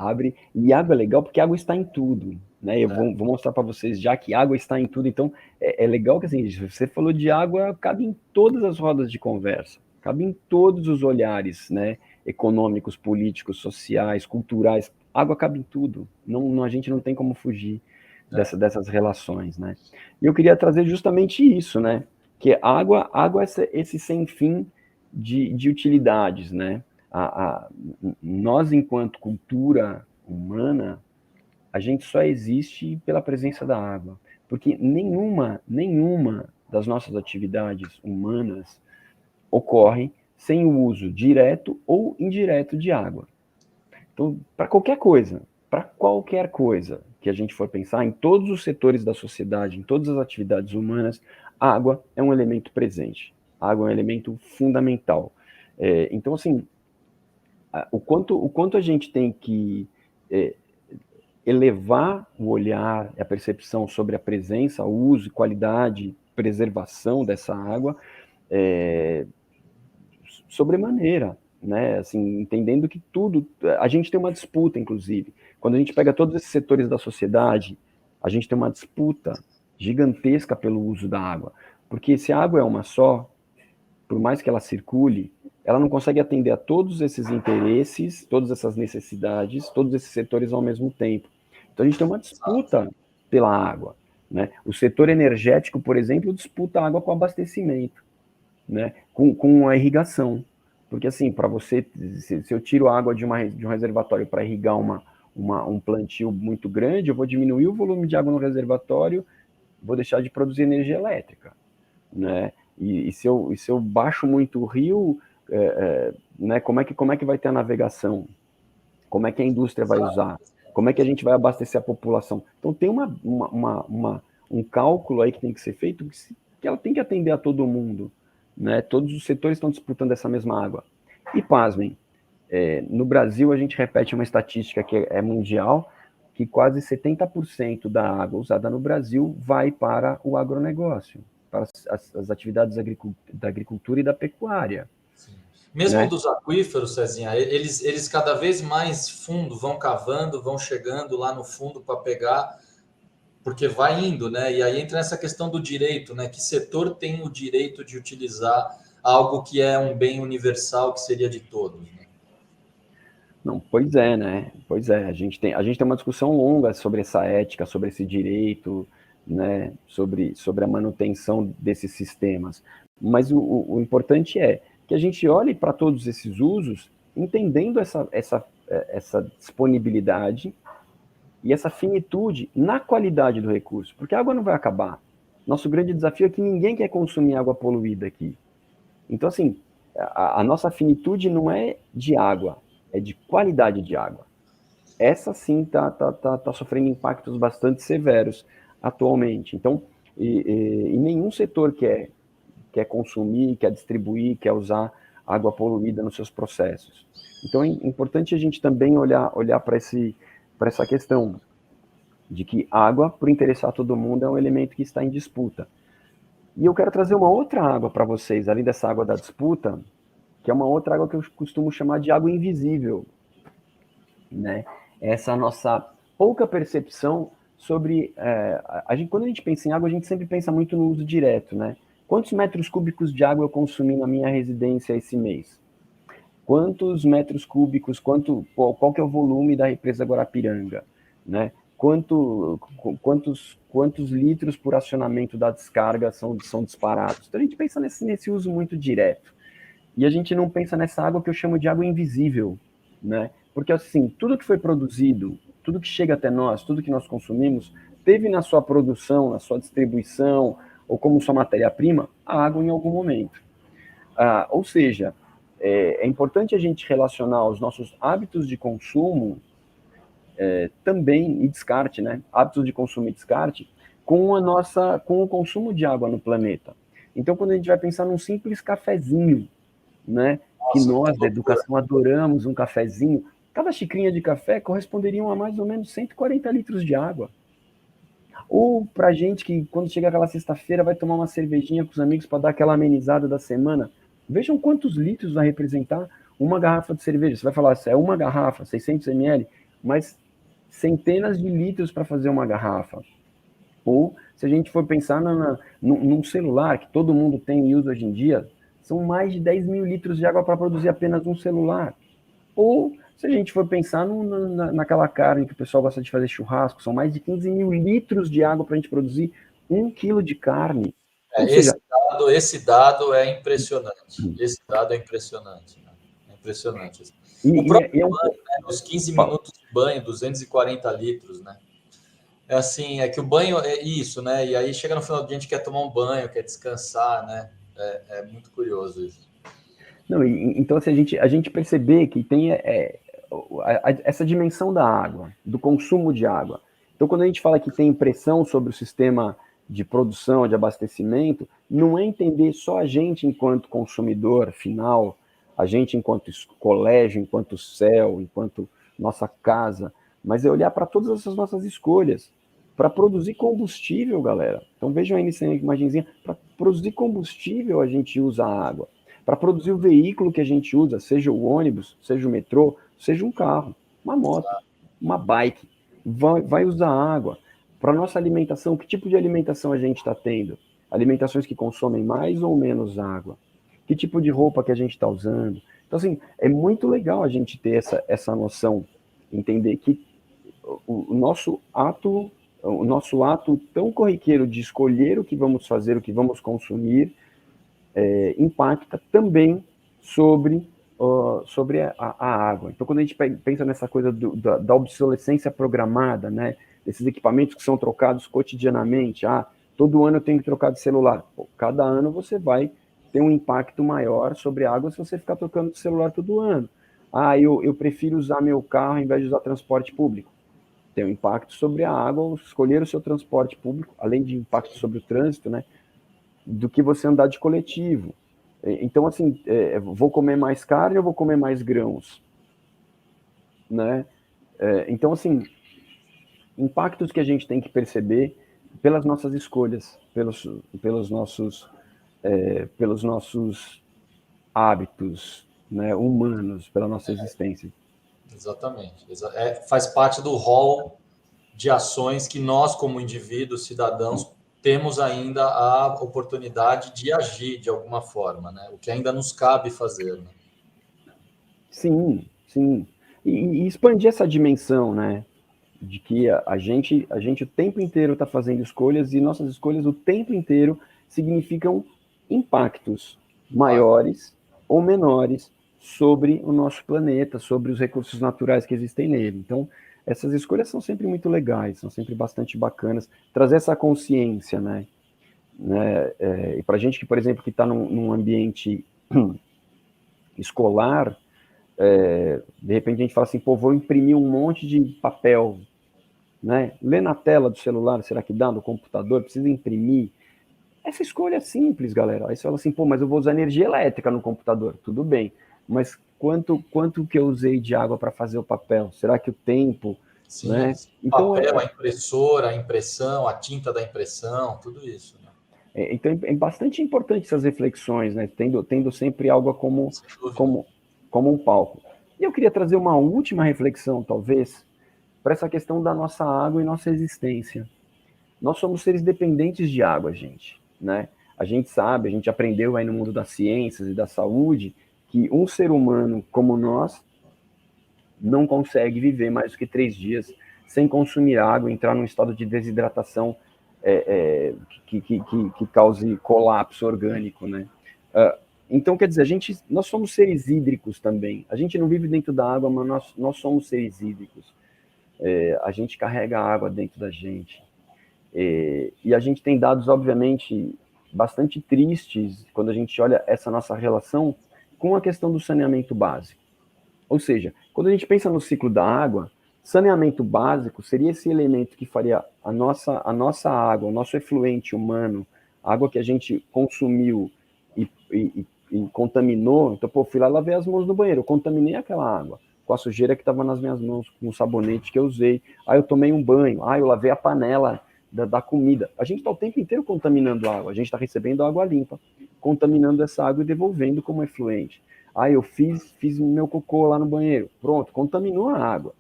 E água é legal porque água está em tudo, né? Eu vou mostrar para vocês já que água está em tudo, então é legal que assim, você falou de água, cabe em todas as rodas de conversa, cabe em todos os olhares, né? Econômicos, políticos, sociais, culturais, água cabe em tudo, a gente não tem como fugir dessas relações, né? E eu queria trazer justamente isso, né? Que água é esse sem fim de utilidades, né? Nós, enquanto cultura humana, a gente só existe pela presença da água, porque nenhuma das nossas atividades humanas ocorrem sem o uso direto ou indireto de água. Então, para qualquer coisa que a gente for pensar, em todos os setores da sociedade, em todas as atividades humanas, a água é um elemento presente. A água é um elemento fundamental. Então, assim, o quanto a gente tem que elevar o olhar, a percepção sobre a presença, o uso, qualidade, preservação dessa água, sobremaneira, né? Assim, entendendo que tudo, a gente tem uma disputa, inclusive. Quando a gente pega todos esses setores da sociedade, a gente tem uma disputa gigantesca pelo uso da água, porque se a água é uma só, por mais que ela circule, ela não consegue atender a todos esses interesses, todas essas necessidades, todos esses setores ao mesmo tempo. Então a gente tem uma disputa pela água, né? O setor energético, por exemplo, disputa água com abastecimento, né? Com a irrigação. Porque assim, para você, se eu tiro água de um reservatório para irrigar um plantio muito grande, eu vou diminuir o volume de água no reservatório, vou deixar de produzir energia elétrica, né? E se eu baixo muito o rio, né, como é que vai ter a navegação? Como é que a indústria vai usar? Como é que a gente vai abastecer a população? Então tem um cálculo aí que tem que ser feito, que ela tem que atender a todo mundo, né? Todos os setores estão disputando essa mesma água. E pasmem, no Brasil a gente repete uma estatística que é mundial, que quase 70% da água usada no Brasil vai para o agronegócio, para as atividades da agricultura e da pecuária. Sim. Mesmo Né? dos aquíferos, Cezinha, eles cada vez mais fundo vão cavando, vão chegando lá no fundo para pegar, porque vai indo, né? E aí entra essa questão do direito, né? Que setor tem o direito de utilizar algo que é um bem universal, que seria de todos, né? Não, pois é, né? Pois é, a gente tem uma discussão longa sobre essa ética, sobre esse direito, né? Sobre a manutenção desses sistemas. Mas o importante é que a gente olhe para todos esses usos, entendendo essa disponibilidade e essa finitude na qualidade do recurso, porque a água não vai acabar. Nosso grande desafio é que ninguém quer consumir água poluída aqui. Então, assim, a nossa finitude não é de água, é de qualidade de água. Essa sim tá sofrendo impactos bastante severos atualmente. Então, e nenhum setor quer consumir, quer distribuir, quer usar água poluída nos seus processos. Então, é importante a gente também olhar para essa questão de que água, por interessar todo mundo, é um elemento que está em disputa. E eu quero trazer uma outra água para vocês, além dessa água da disputa, que é uma outra água que eu costumo chamar de água invisível, né? Essa nossa pouca percepção sobre... quando a gente pensa em água, a gente sempre pensa muito no uso direto, né? Quantos metros cúbicos de água eu consumi na minha residência esse mês? Quantos metros cúbicos, qual que é o volume da represa Guarapiranga, né? Quantos litros por acionamento da descarga são disparados? Então a gente pensa nesse uso muito direto. E a gente não pensa nessa água que eu chamo de água invisível, né? Porque assim, tudo que foi produzido, tudo que chega até nós, tudo que nós consumimos, teve na sua produção, na sua distribuição, ou como sua matéria-prima, a água em algum momento. Ou seja, é importante a gente relacionar os nossos hábitos de consumo também, e descarte, né? Hábitos de consumo e descarte, com o consumo de água no planeta. Então, quando a gente vai pensar num simples cafezinho, né? Que Nossa, nós da educação adoramos um cafezinho, cada xicrinha de café corresponderiam a mais ou menos 140 litros de água. Ou para gente que, quando chega aquela sexta-feira, vai tomar uma cervejinha com os amigos para dar aquela amenizada da semana, vejam quantos litros vai representar uma garrafa de cerveja. Você vai falar, é uma garrafa, 600 ml, mas centenas de litros para fazer uma garrafa. Ou, se a gente for pensar num celular, que todo mundo tem e usa hoje em dia, são mais de 10 mil litros de água para produzir apenas um celular. Ou, se a gente for pensar naquela carne que o pessoal gosta de fazer churrasco, são mais de 15 mil litros de água para a gente produzir 1 quilo de carne. Ou seja, esse dado é impressionante. Esse dado é impressionante, né? É impressionante. O próprio é um banho, né? Os 15 minutos de banho, 240 litros, né? É assim, é que o banho é isso, né? E aí chega no final do dia, a gente quer tomar um banho, quer descansar, né? É muito curioso isso. Não, então, se a gente perceber que tem essa dimensão da água, do consumo de água. Então, quando a gente fala que tem pressão sobre o sistema de produção, de abastecimento, não é entender só a gente enquanto consumidor final, a gente enquanto colégio, enquanto céu, enquanto nossa casa, mas é olhar para todas essas nossas escolhas. Para produzir combustível, galera. Então vejam aí nessa imagenzinha, para produzir combustível a gente usa a água. Para produzir o veículo que a gente usa, seja o ônibus, seja o metrô, seja um carro, uma moto, uma bike, vai usar água. Para nossa alimentação, que tipo de alimentação a gente está tendo? Alimentações que consomem mais ou menos água? Que tipo de roupa que a gente está usando? Então, assim, é muito legal a gente ter essa noção, entender que o nosso ato tão corriqueiro de escolher o que vamos fazer, o que vamos consumir, impacta também sobre a água. Então, quando a gente pensa nessa coisa da obsolescência programada, né, desses equipamentos que são trocados cotidianamente, todo ano eu tenho que trocar de celular. Pô, cada ano você vai ter um impacto maior sobre a água se você ficar trocando de celular todo ano. Eu prefiro usar meu carro ao invés de usar transporte público. Tem um impacto sobre a água, escolher o seu transporte público, além de impacto sobre o trânsito, né, do que você andar de coletivo. Então, assim, vou comer mais carne ou vou comer mais grãos? Né? Então, assim, impactos que a gente tem que perceber pelas nossas escolhas, pelos nossos hábitos, né, humanos, pela nossa existência. Exatamente. Faz parte do rol de ações que nós, como indivíduos, cidadãos, temos ainda a oportunidade de agir de alguma forma, né? O que ainda nos cabe fazer. Né? Sim, sim. E expandir essa dimensão, né? De que a gente o tempo inteiro está fazendo escolhas e nossas escolhas o tempo inteiro significam impactos maiores ou menores sobre o nosso planeta, sobre os recursos naturais que existem nele. Então, essas escolhas são sempre muito legais, são sempre bastante bacanas. Trazer essa consciência, né? E para a gente que, por exemplo, que está num ambiente escolar, de repente a gente fala assim, pô, vou imprimir um monte de papel, né? Ler na tela do celular, será que dá? No computador, precisa imprimir? Essa escolha é simples, galera. Aí você fala assim, pô, mas eu vou usar energia elétrica no computador. Tudo bem, mas quanto que eu usei de água para fazer o papel? Será que o tempo, Sim, né? Então, papel, a impressora, a impressão, a tinta da impressão, tudo isso. Né? então é bastante importante essas reflexões, né? Tendo sempre algo como um palco. E eu queria trazer uma última reflexão, talvez, para essa questão da nossa água e nossa existência. Nós somos seres dependentes de água, gente, né? A gente sabe, a gente aprendeu aí no mundo das ciências e da saúde que um ser humano como nós não consegue viver mais do que 3 dias sem consumir água, entrar num estado de desidratação que cause colapso orgânico, né? Então, quer dizer, nós somos seres hídricos também. A gente não vive dentro da água, mas nós somos seres hídricos. A gente carrega a água dentro da gente. E a gente tem dados, obviamente, bastante tristes quando a gente olha essa nossa relação com a questão do saneamento básico. Ou seja, quando a gente pensa no ciclo da água, saneamento básico seria esse elemento que faria a nossa água, o nosso efluente humano, a água que a gente consumiu e contaminou. Então, pô, fui lá e lavei as mãos no banheiro, eu contaminei aquela água com a sujeira que estava nas minhas mãos, com o sabonete que eu usei. Aí eu tomei um banho, eu lavei a panela da comida. A gente está o tempo inteiro contaminando a água, a gente está recebendo água limpa, contaminando essa água e devolvendo como efluente. Eu fiz meu cocô lá no banheiro. Pronto, contaminou a água.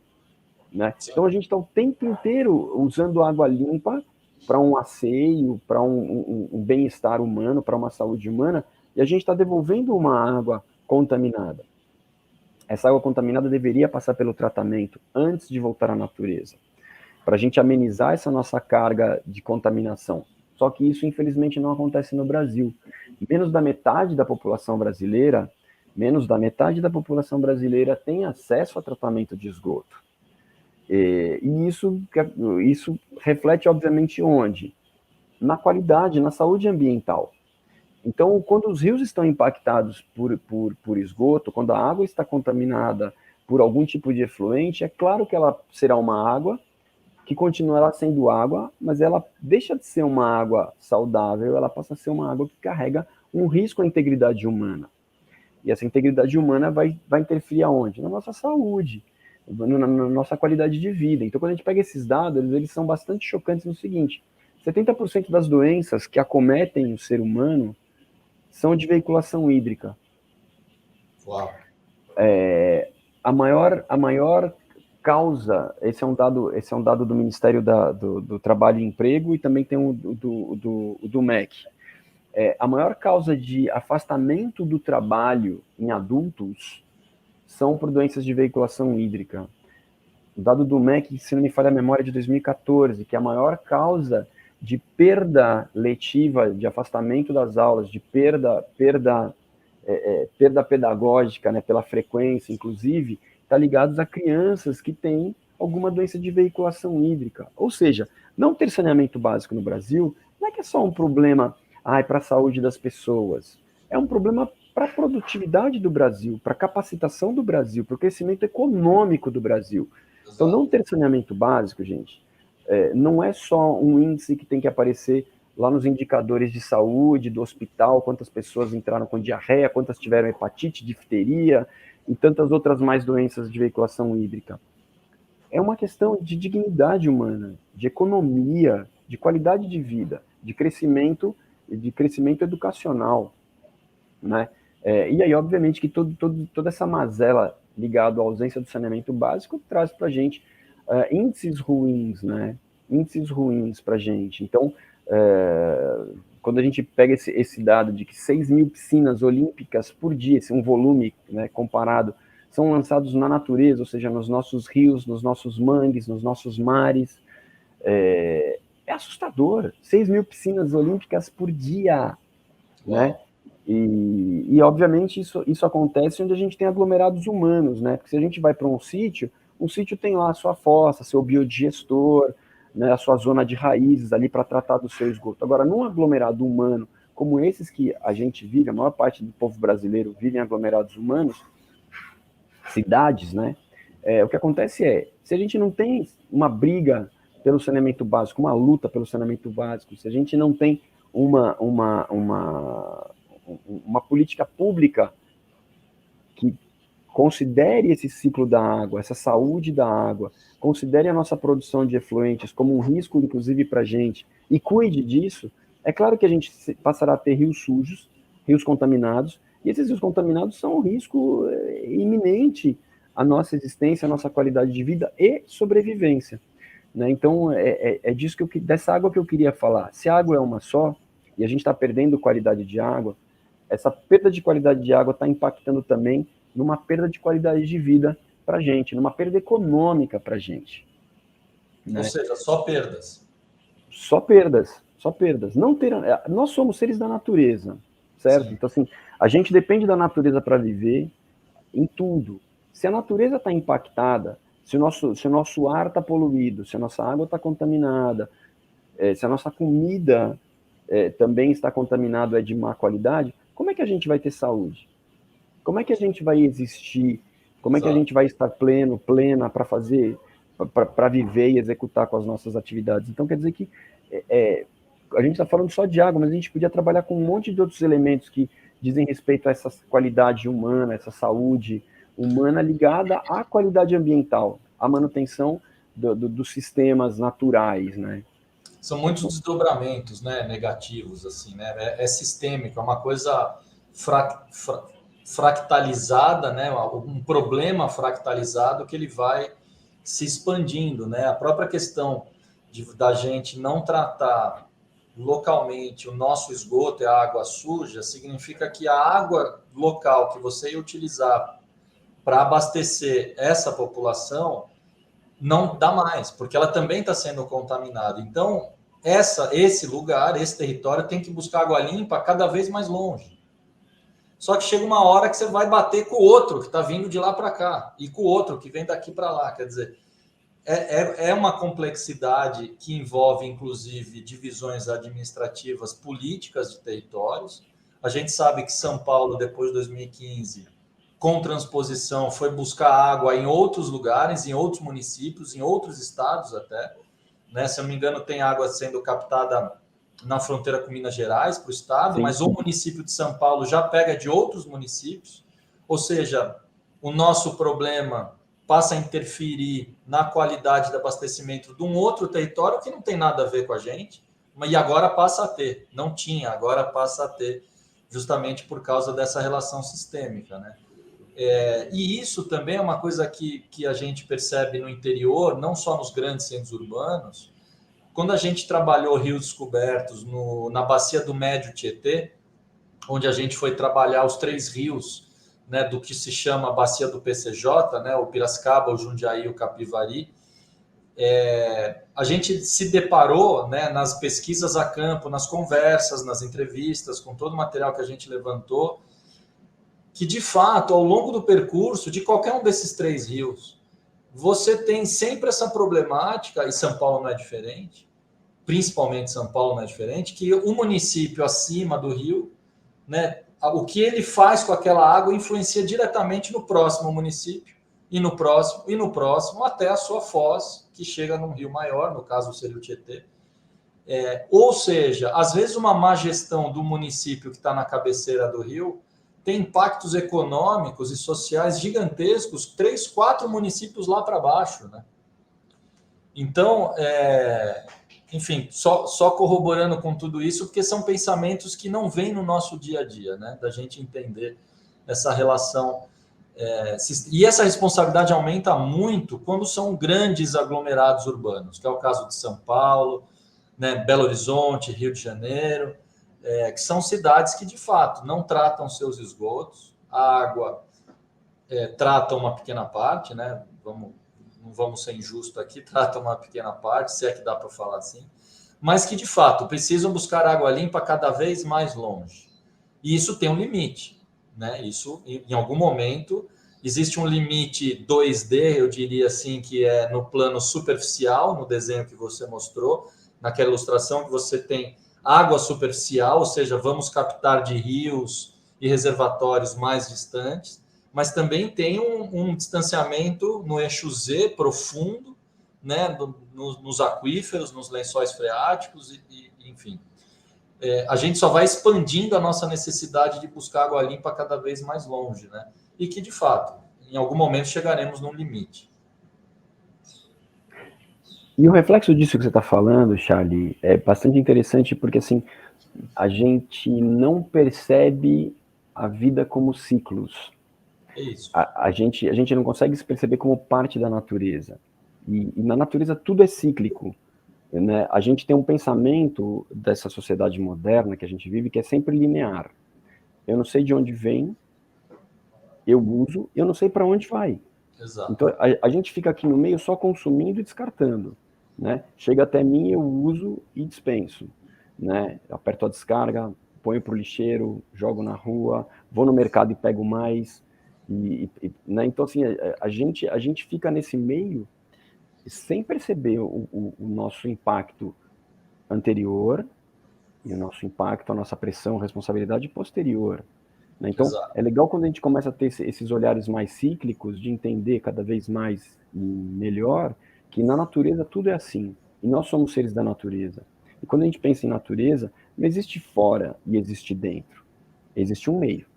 Né? Então a gente está o tempo inteiro usando água limpa para um asseio, para um bem-estar humano, para uma saúde humana, e a gente está devolvendo uma água contaminada. Essa água contaminada deveria passar pelo tratamento antes de voltar à natureza, para a gente amenizar essa nossa carga de contaminação. Só que isso, infelizmente, não acontece no Brasil. Menos da metade da população brasileira tem acesso a tratamento de esgoto. E isso reflete, obviamente, onde? Na qualidade, na saúde ambiental. Então, quando os rios estão impactados por esgoto, quando a água está contaminada por algum tipo de efluente, é claro que ela será uma água que continuará sendo água, mas ela deixa de ser uma água saudável, ela passa a ser uma água que carrega um risco à integridade humana. E essa integridade humana vai interferir aonde? Na nossa saúde, na nossa qualidade de vida. Então, quando a gente pega esses dados, eles são bastante chocantes no seguinte: 70% das doenças que acometem o ser humano são de veiculação hídrica. Uau. A maior causa, esse é um dado do Ministério do Trabalho e Emprego e também tem um do MEC. A maior causa de afastamento do trabalho em adultos são por doenças de veiculação hídrica. O dado do MEC, se não me falha a memória, é de 2014, que a maior causa de perda letiva, de afastamento das aulas, de perda pedagógica, né, pela frequência, inclusive, está ligados a crianças que têm alguma doença de veiculação hídrica. Ou seja, não ter saneamento básico no Brasil não é que é só um problema para a saúde das pessoas, é um problema para a produtividade do Brasil, para a capacitação do Brasil, para o crescimento econômico do Brasil. Então, não ter saneamento básico, gente, não é só um índice que tem que aparecer lá nos indicadores de saúde do hospital, quantas pessoas entraram com diarreia, quantas tiveram hepatite, difteria e tantas outras mais doenças de veiculação hídrica. É uma questão de dignidade humana, de economia, de qualidade de vida, de crescimento educacional, né? E aí, obviamente, que toda essa mazela ligada à ausência do saneamento básico traz para a gente índices ruins, né? Índices ruins para a gente. Então, quando a gente pega esse dado de que 6 mil piscinas olímpicas por dia, esse é um volume, né, comparado, são lançados na natureza, ou seja, nos nossos rios, nos nossos mangues, nos nossos mares, é assustador. 6 mil piscinas olímpicas por dia, né? E obviamente, isso acontece onde a gente tem aglomerados humanos, né? Porque se a gente vai para um sítio tem lá a sua fossa, seu biodigestor, né, a sua zona de raízes ali para tratar do seu esgoto. Agora, num aglomerado humano, como esses que a gente vive, a maior parte do povo brasileiro vive em aglomerados humanos, cidades, né? O que acontece se a gente não tem uma briga pelo saneamento básico, uma luta pelo saneamento básico, se a gente não tem uma política pública que considere esse ciclo da água, essa saúde da água, considere a nossa produção de efluentes como um risco, inclusive, para a gente, e cuide disso, é claro que a gente passará a ter rios sujos, rios contaminados, e esses rios contaminados são um risco iminente à nossa existência, à nossa qualidade de vida e sobrevivência. Né? Então, disso dessa água que eu queria falar. Se a água é uma só, e a gente está perdendo qualidade de água, essa perda de qualidade de água está impactando também numa perda de qualidade de vida para a gente, numa perda econômica para a gente. Né? Ou seja, só perdas. Só perdas, só perdas. Nós somos seres da natureza, certo? Sim. Então, assim, a gente depende da natureza para viver em tudo. Se a natureza está impactada, se o nosso ar está poluído, se a nossa água está contaminada, se a nossa comida também está contaminada, de má qualidade, como é que a gente vai ter saúde? Como é que a gente vai existir? Como é que a gente vai estar plena para viver e executar com as nossas atividades? Então, quer dizer que a gente está falando só de água, mas a gente podia trabalhar com um monte de outros elementos que dizem respeito a essa qualidade humana, essa saúde humana ligada à qualidade ambiental, à manutenção dos sistemas naturais, né? São muitos desdobramentos, né, negativos, assim, né? É sistêmico, é uma coisa fractalizada, né? Um problema fractalizado que ele vai se expandindo, né? A própria questão da gente não tratar localmente o nosso esgoto e a água suja significa que a água local que você ia utilizar para abastecer essa população não dá mais, porque ela também está sendo contaminada. Então, esse lugar, esse território tem que buscar água limpa cada vez mais longe. Só que chega uma hora que você vai bater com o outro que está vindo de lá para cá e com o outro que vem daqui para lá. Quer dizer, é uma complexidade que envolve, inclusive, divisões administrativas políticas de territórios, A gente sabe que São Paulo, depois de 2015, com transposição, foi buscar água em outros lugares, em outros municípios, em outros estados até, né? Se eu não me engano, tem água sendo captada na fronteira com Minas Gerais para o estado, mas o município de São Paulo já pega de outros municípios, ou seja, o nosso problema passa a interferir na qualidade do abastecimento de um outro território que não tem nada a ver com a gente, e agora passa a ter, não tinha, agora passa a ter, justamente por causa dessa relação sistêmica, né? E isso também é uma coisa que a gente percebe no interior, não só nos grandes centros urbanos. Quando a gente trabalhou rios descobertos na bacia do Médio Tietê, onde a gente foi trabalhar os 3 rios, né, do que se chama a bacia do PCJ, né, o Piracicaba, o Jundiaí e o Capivari, a gente se deparou, né, nas pesquisas a campo, nas conversas, nas entrevistas, com todo o material que a gente levantou, que de fato, ao longo do percurso de qualquer um desses 3 rios, você tem sempre essa problemática, e São Paulo não é diferente, principalmente São Paulo não é diferente, que o município acima do rio, né, o que ele faz com aquela água influencia diretamente no próximo município, e no próximo, até a sua foz, que chega num rio maior, no caso seria o Tietê. Ou seja, às vezes uma má gestão do município que está na cabeceira do rio tem impactos econômicos e sociais gigantescos, 3, 4 municípios lá para baixo, né? Então, enfim, só corroborando com tudo isso, porque são pensamentos que não vêm no nosso dia a dia, né? Da gente entender essa relação. E essa responsabilidade aumenta muito quando são grandes aglomerados urbanos, que é o caso de São Paulo, né? Belo Horizonte, Rio de Janeiro, que são cidades que, de fato, não tratam seus esgotos, a água trata uma pequena parte, né? Não vamos ser injustos aqui, trata uma pequena parte, se é que dá para falar assim, mas que, de fato, precisam buscar água limpa cada vez mais longe. E isso tem um limite, né? Isso, em algum momento, existe um limite 2D, eu diria assim, que é no plano superficial, no desenho que você mostrou, naquela ilustração que você tem água superficial, ou seja, vamos captar de rios e reservatórios mais distantes, mas também tem um distanciamento no eixo Z profundo, né, nos aquíferos, nos lençóis freáticos, enfim. A gente só vai expandindo a nossa necessidade de buscar água limpa cada vez mais longe, né? E que, de fato, em algum momento chegaremos num limite. E o reflexo disso que você está falando, Charlie, é bastante interessante porque, assim, a gente não percebe a vida como ciclos. É isso. A gente não consegue se perceber como parte da natureza. E na natureza tudo é cíclico, né? A gente tem um pensamento dessa sociedade moderna que a gente vive que é sempre linear. Eu não sei de onde vem, eu uso, eu não sei para onde vai. Exato. Então a gente fica aqui no meio só consumindo e descartando, né? Chega até mim, eu uso e dispenso, né? Aperto a descarga, ponho para o lixeiro, jogo na rua, vou no mercado e pego mais, né? Então assim a gente fica nesse meio sem perceber o nosso impacto anterior e o nosso impacto, a nossa pressão, responsabilidade posterior. Né? Então, exato, é legal quando a gente começa a ter esses olhares mais cíclicos, de entender cada vez mais e melhor que na natureza tudo é assim, e nós somos seres da natureza. E quando a gente pensa em natureza, não existe fora e existe dentro. Existe um meio.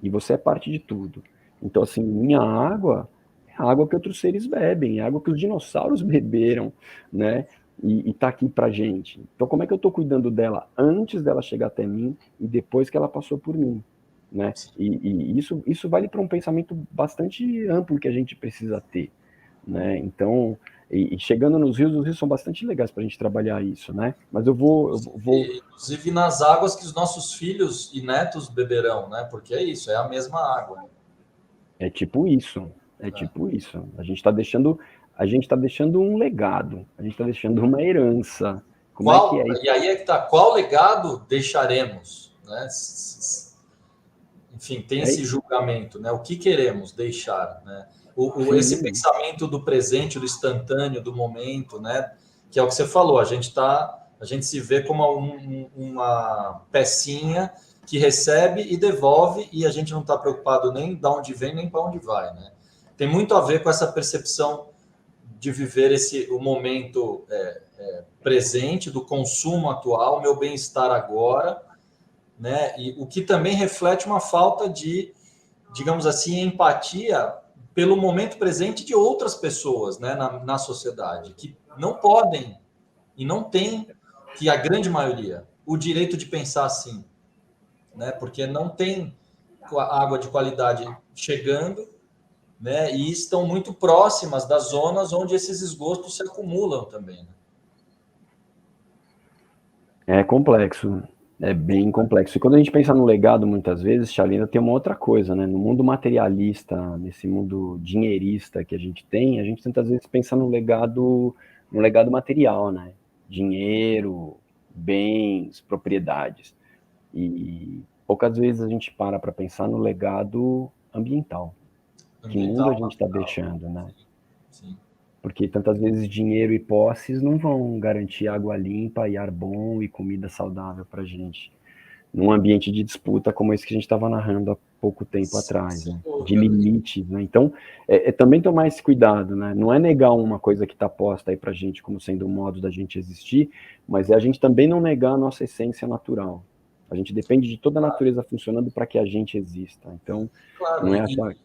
E você é parte de tudo. Então, assim, minha água é a água que outros seres bebem, é a água que os dinossauros beberam, né? E tá aqui pra gente. Então, como é que eu tô cuidando dela antes dela chegar até mim e depois que ela passou por mim? Né? E isso vale para um pensamento bastante amplo que a gente precisa ter, né? Então, e chegando nos rios, os rios são bastante legais para a gente trabalhar isso, né? Mas eu vou... Inclusive nas águas que os nossos filhos e netos beberão, né? Porque é isso, é a mesma água. É tipo isso, tipo isso. A gente está deixando um legado, a gente está deixando uma herança. Como é que é isso? E aí é que tá, qual legado deixaremos, né? Enfim, tem esse julgamento, né? O que queremos deixar, né? Esse pensamento do presente, do instantâneo, do momento, né? Que é o que você falou, a gente se vê como uma pecinha que recebe e devolve, e a gente não está preocupado nem de onde vem, nem para onde vai, né? Tem muito a ver com essa percepção de viver o momento presente, do consumo atual, meu bem-estar agora, né? E o que também reflete uma falta de, digamos assim, empatia pelo momento presente de outras pessoas, né, na sociedade, que não podem e não têm, que a grande maioria, o direito de pensar assim, né? Porque não tem água de qualidade chegando, né? E estão muito próximas das zonas onde esses esgotos se acumulam também, né? É complexo, é bem complexo. E quando a gente pensa no legado, muitas vezes, Charlina, tem uma outra coisa, né? No mundo materialista, nesse mundo dinheirista que a gente tantas vezes pensa no legado material, né? Dinheiro, bens, propriedades. E poucas vezes a gente para pensar no legado ambiental. Que mundo a Ambiental, gente está natural. deixando, né? Sim. Porque tantas vezes dinheiro e posses não vão garantir água limpa e ar bom e comida saudável para a gente. Num ambiente de disputa como esse que a gente estava narrando há pouco tempo atrás, Sem né? De dúvida. limites, né? Então, também tomar esse cuidado, né? Não é negar uma coisa que está posta aí para a gente como sendo um modo da gente existir, mas é a gente também não negar a nossa essência natural. A gente depende de toda a natureza funcionando para que a gente exista. Então, Claro, não é achar...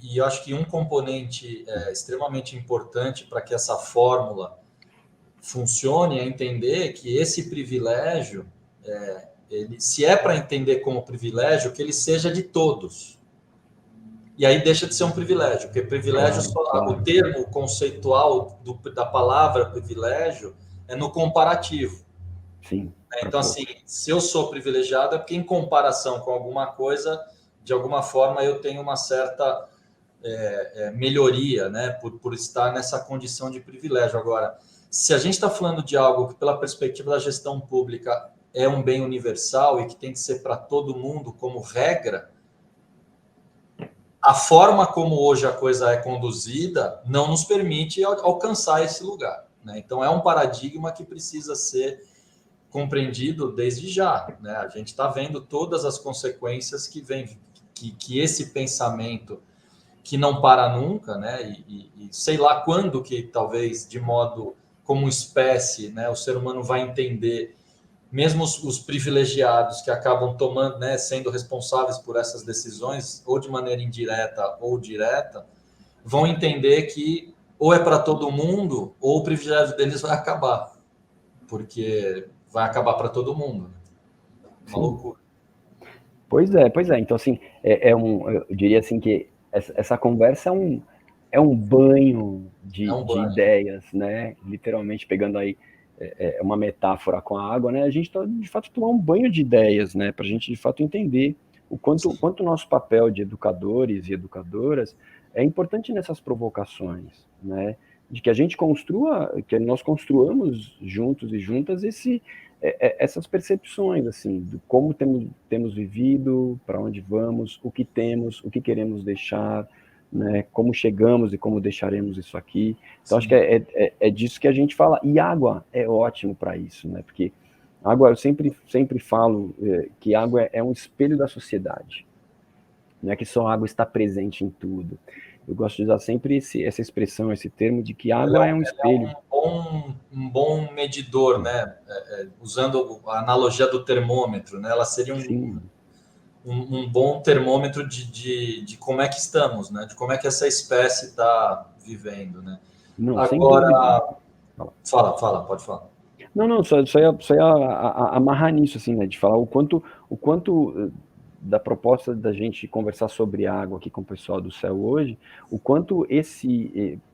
e eu acho que um componente extremamente importante para que essa fórmula funcione é entender que esse privilégio, ele, se é para entender como privilégio, que ele seja de todos. E aí deixa de ser um privilégio, porque privilégio, Claro, o claro. termo conceitual da palavra privilégio é no comparativo. Sim, para Então, assim, poucos. se eu sou privilegiado, é porque em comparação com alguma coisa, de alguma forma eu tenho uma certa melhoria, né, por estar nessa condição de privilégio. Agora, se a gente está falando de algo que, pela perspectiva da gestão pública, é um bem universal e que tem que ser para todo mundo como regra, a forma como hoje a coisa é conduzida não nos permite alcançar esse lugar, né? Então, é um paradigma que precisa ser compreendido desde já, né? A gente está vendo todas as consequências que vem, que esse pensamento que não para nunca, né? E sei lá quando que talvez de modo como espécie, né? O ser humano vai entender, mesmo os privilegiados que acabam tomando, né? Sendo responsáveis por essas decisões, ou de maneira indireta ou direta, vão entender que ou é para todo mundo ou o privilégio deles vai acabar, porque vai acabar para todo mundo. Uma Sim. loucura. Pois é. Então, assim, eu diria assim que essa conversa é um banho É de, um de banho. ideias, né? Literalmente pegando aí uma metáfora com a água, né? A gente está, de fato, tomar um banho de ideias, né? Para a gente, de fato, entender o quanto o nosso papel de educadores e educadoras é importante nessas provocações, né? De que a gente que nós construamos juntos e juntas essas percepções, assim, do como temos vivido, para onde vamos, o que temos, o que queremos deixar, né, como chegamos e como deixaremos isso aqui. Então, acho que Sim. é disso que a gente fala. E água é ótimo para isso, né? Porque água, eu sempre falo que água é um espelho da sociedade. Não é que só a água está presente em tudo. Eu gosto de usar sempre essa expressão, esse termo de que Ela água é um é espelho. um bom medidor, né? Usando a analogia do termômetro, né? Ela seria Sim, um bom termômetro de como é que estamos, né? De como é que essa espécie está vivendo, né? não, sem dúvida. Agora, pode falar. Não, não, só ia amarrar nisso, assim, né, de falar o quanto da proposta da gente conversar sobre água aqui com o pessoal do Céu hoje, o quanto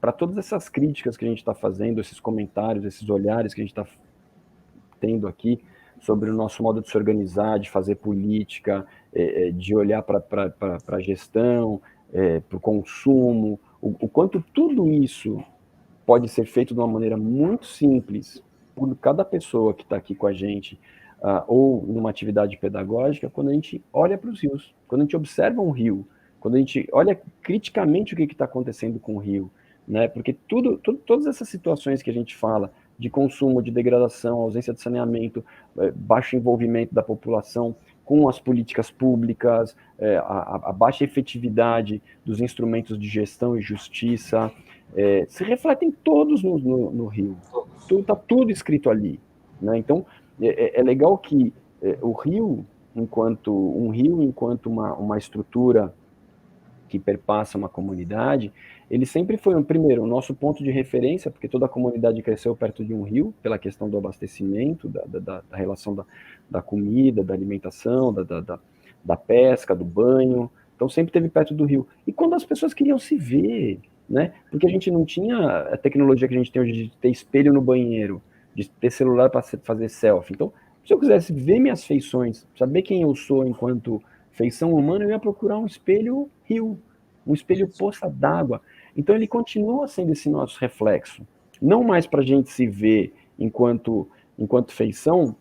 para todas essas críticas que a gente está fazendo, esses comentários, esses olhares que a gente está tendo aqui sobre o nosso modo de se organizar, de fazer política, de olhar para a gestão, para o consumo, o quanto tudo isso pode ser feito de uma maneira muito simples por cada pessoa que está aqui com a gente, ou numa atividade pedagógica, quando a gente olha para os rios, quando a gente observa um rio, quando a gente olha criticamente o que está acontecendo com o rio, né? Porque todas essas situações que a gente fala, de consumo, de degradação, ausência de saneamento, baixo envolvimento da população, com as políticas públicas, a baixa efetividade dos instrumentos de gestão e justiça, se refletem todos no Rio. Está tudo escrito ali, né? Então, é legal que o Rio, enquanto uma estrutura que perpassa uma comunidade, ele sempre foi, primeiro, o nosso ponto de referência, porque toda a comunidade cresceu perto de um rio, pela questão do abastecimento, da relação da comida, da alimentação, da pesca, do banho, então sempre esteve perto do rio. E quando as pessoas queriam se ver, né? Porque a gente não tinha a tecnologia que a gente tem hoje de ter espelho no banheiro, de ter celular para fazer selfie. Então, se eu quisesse ver minhas feições, saber quem eu sou enquanto feição humana, eu ia procurar um espelho rio, um espelho poça d'água. Então ele continua sendo esse nosso reflexo. Não mais para a gente se ver enquanto feição,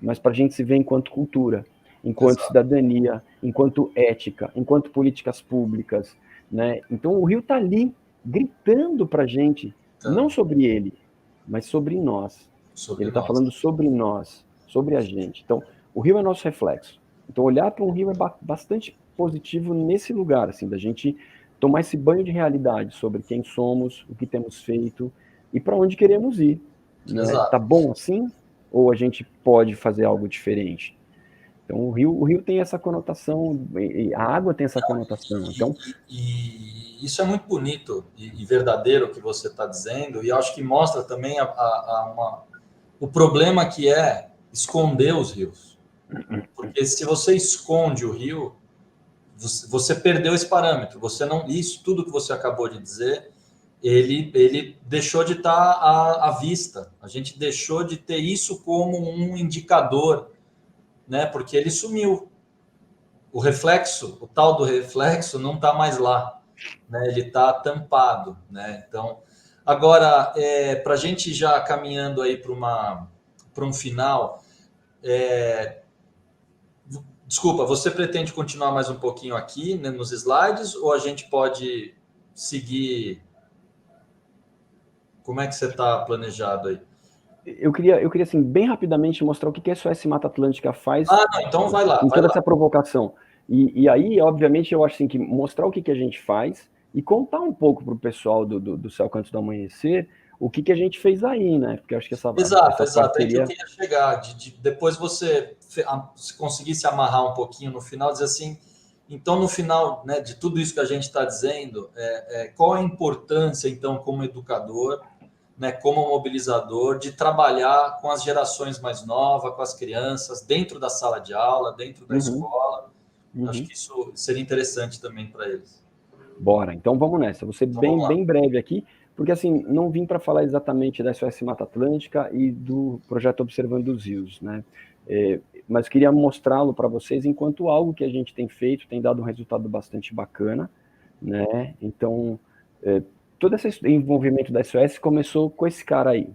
mas para a gente se ver enquanto cultura, enquanto cidadania, enquanto ética, enquanto políticas públicas, né? Então o Rio está ali, gritando para a gente, não sobre ele, mas sobre nós. Ele está falando sobre nós, sobre a gente. Então, o Rio é nosso reflexo. Então, olhar para um Rio é bastante positivo nesse lugar, assim, da gente tomar esse banho de realidade sobre quem somos, o que temos feito e para onde queremos ir. Né? Tá bom assim? Ou a gente pode fazer algo diferente? Então, o Rio tem essa conotação, a água tem essa conotação. Então, e isso é muito bonito e verdadeiro o que você está dizendo, e acho que mostra também o problema que é esconder os rios. Porque se você esconde o rio, você perdeu esse parâmetro. Você não, isso tudo que você acabou de dizer, ele deixou de estar à vista. A gente deixou de ter isso como um indicador, né? Porque ele sumiu. O reflexo, o tal do reflexo, não está mais lá, né? Ele está tampado, né? Então, agora, para a gente já caminhando aí para um final, desculpa, você pretende continuar mais um pouquinho aqui, né, nos slides, ou a gente pode seguir? Como é que você está planejado aí? Eu queria assim, bem rapidamente mostrar o que a SOS Mata Atlântica faz. Não, então vai lá. Em toda essa provocação. E aí, obviamente, eu acho assim, que mostrar o que a gente faz e contar um pouco para o pessoal do Céu Canto do Amanhecer o que a gente fez aí, né? Porque eu acho que essa parceria... É que eu queria chegar. Depois você se conseguisse amarrar um pouquinho no final, dizer assim, então, no final, né, de tudo isso que a gente está dizendo, qual a importância, então, como educador, né, como mobilizador, de trabalhar com as gerações mais novas, com as crianças, dentro da sala de aula, dentro da escola. Acho que isso seria interessante também para eles. Bora, então vamos nessa. Vou ser bem breve aqui, porque assim, não vim para falar exatamente da SOS Mata Atlântica e do projeto Observando os Rios, né? Mas queria mostrá-lo para vocês enquanto algo que a gente tem feito, tem dado um resultado bastante bacana, né? Então, todo esse envolvimento da SOS começou com esse cara aí,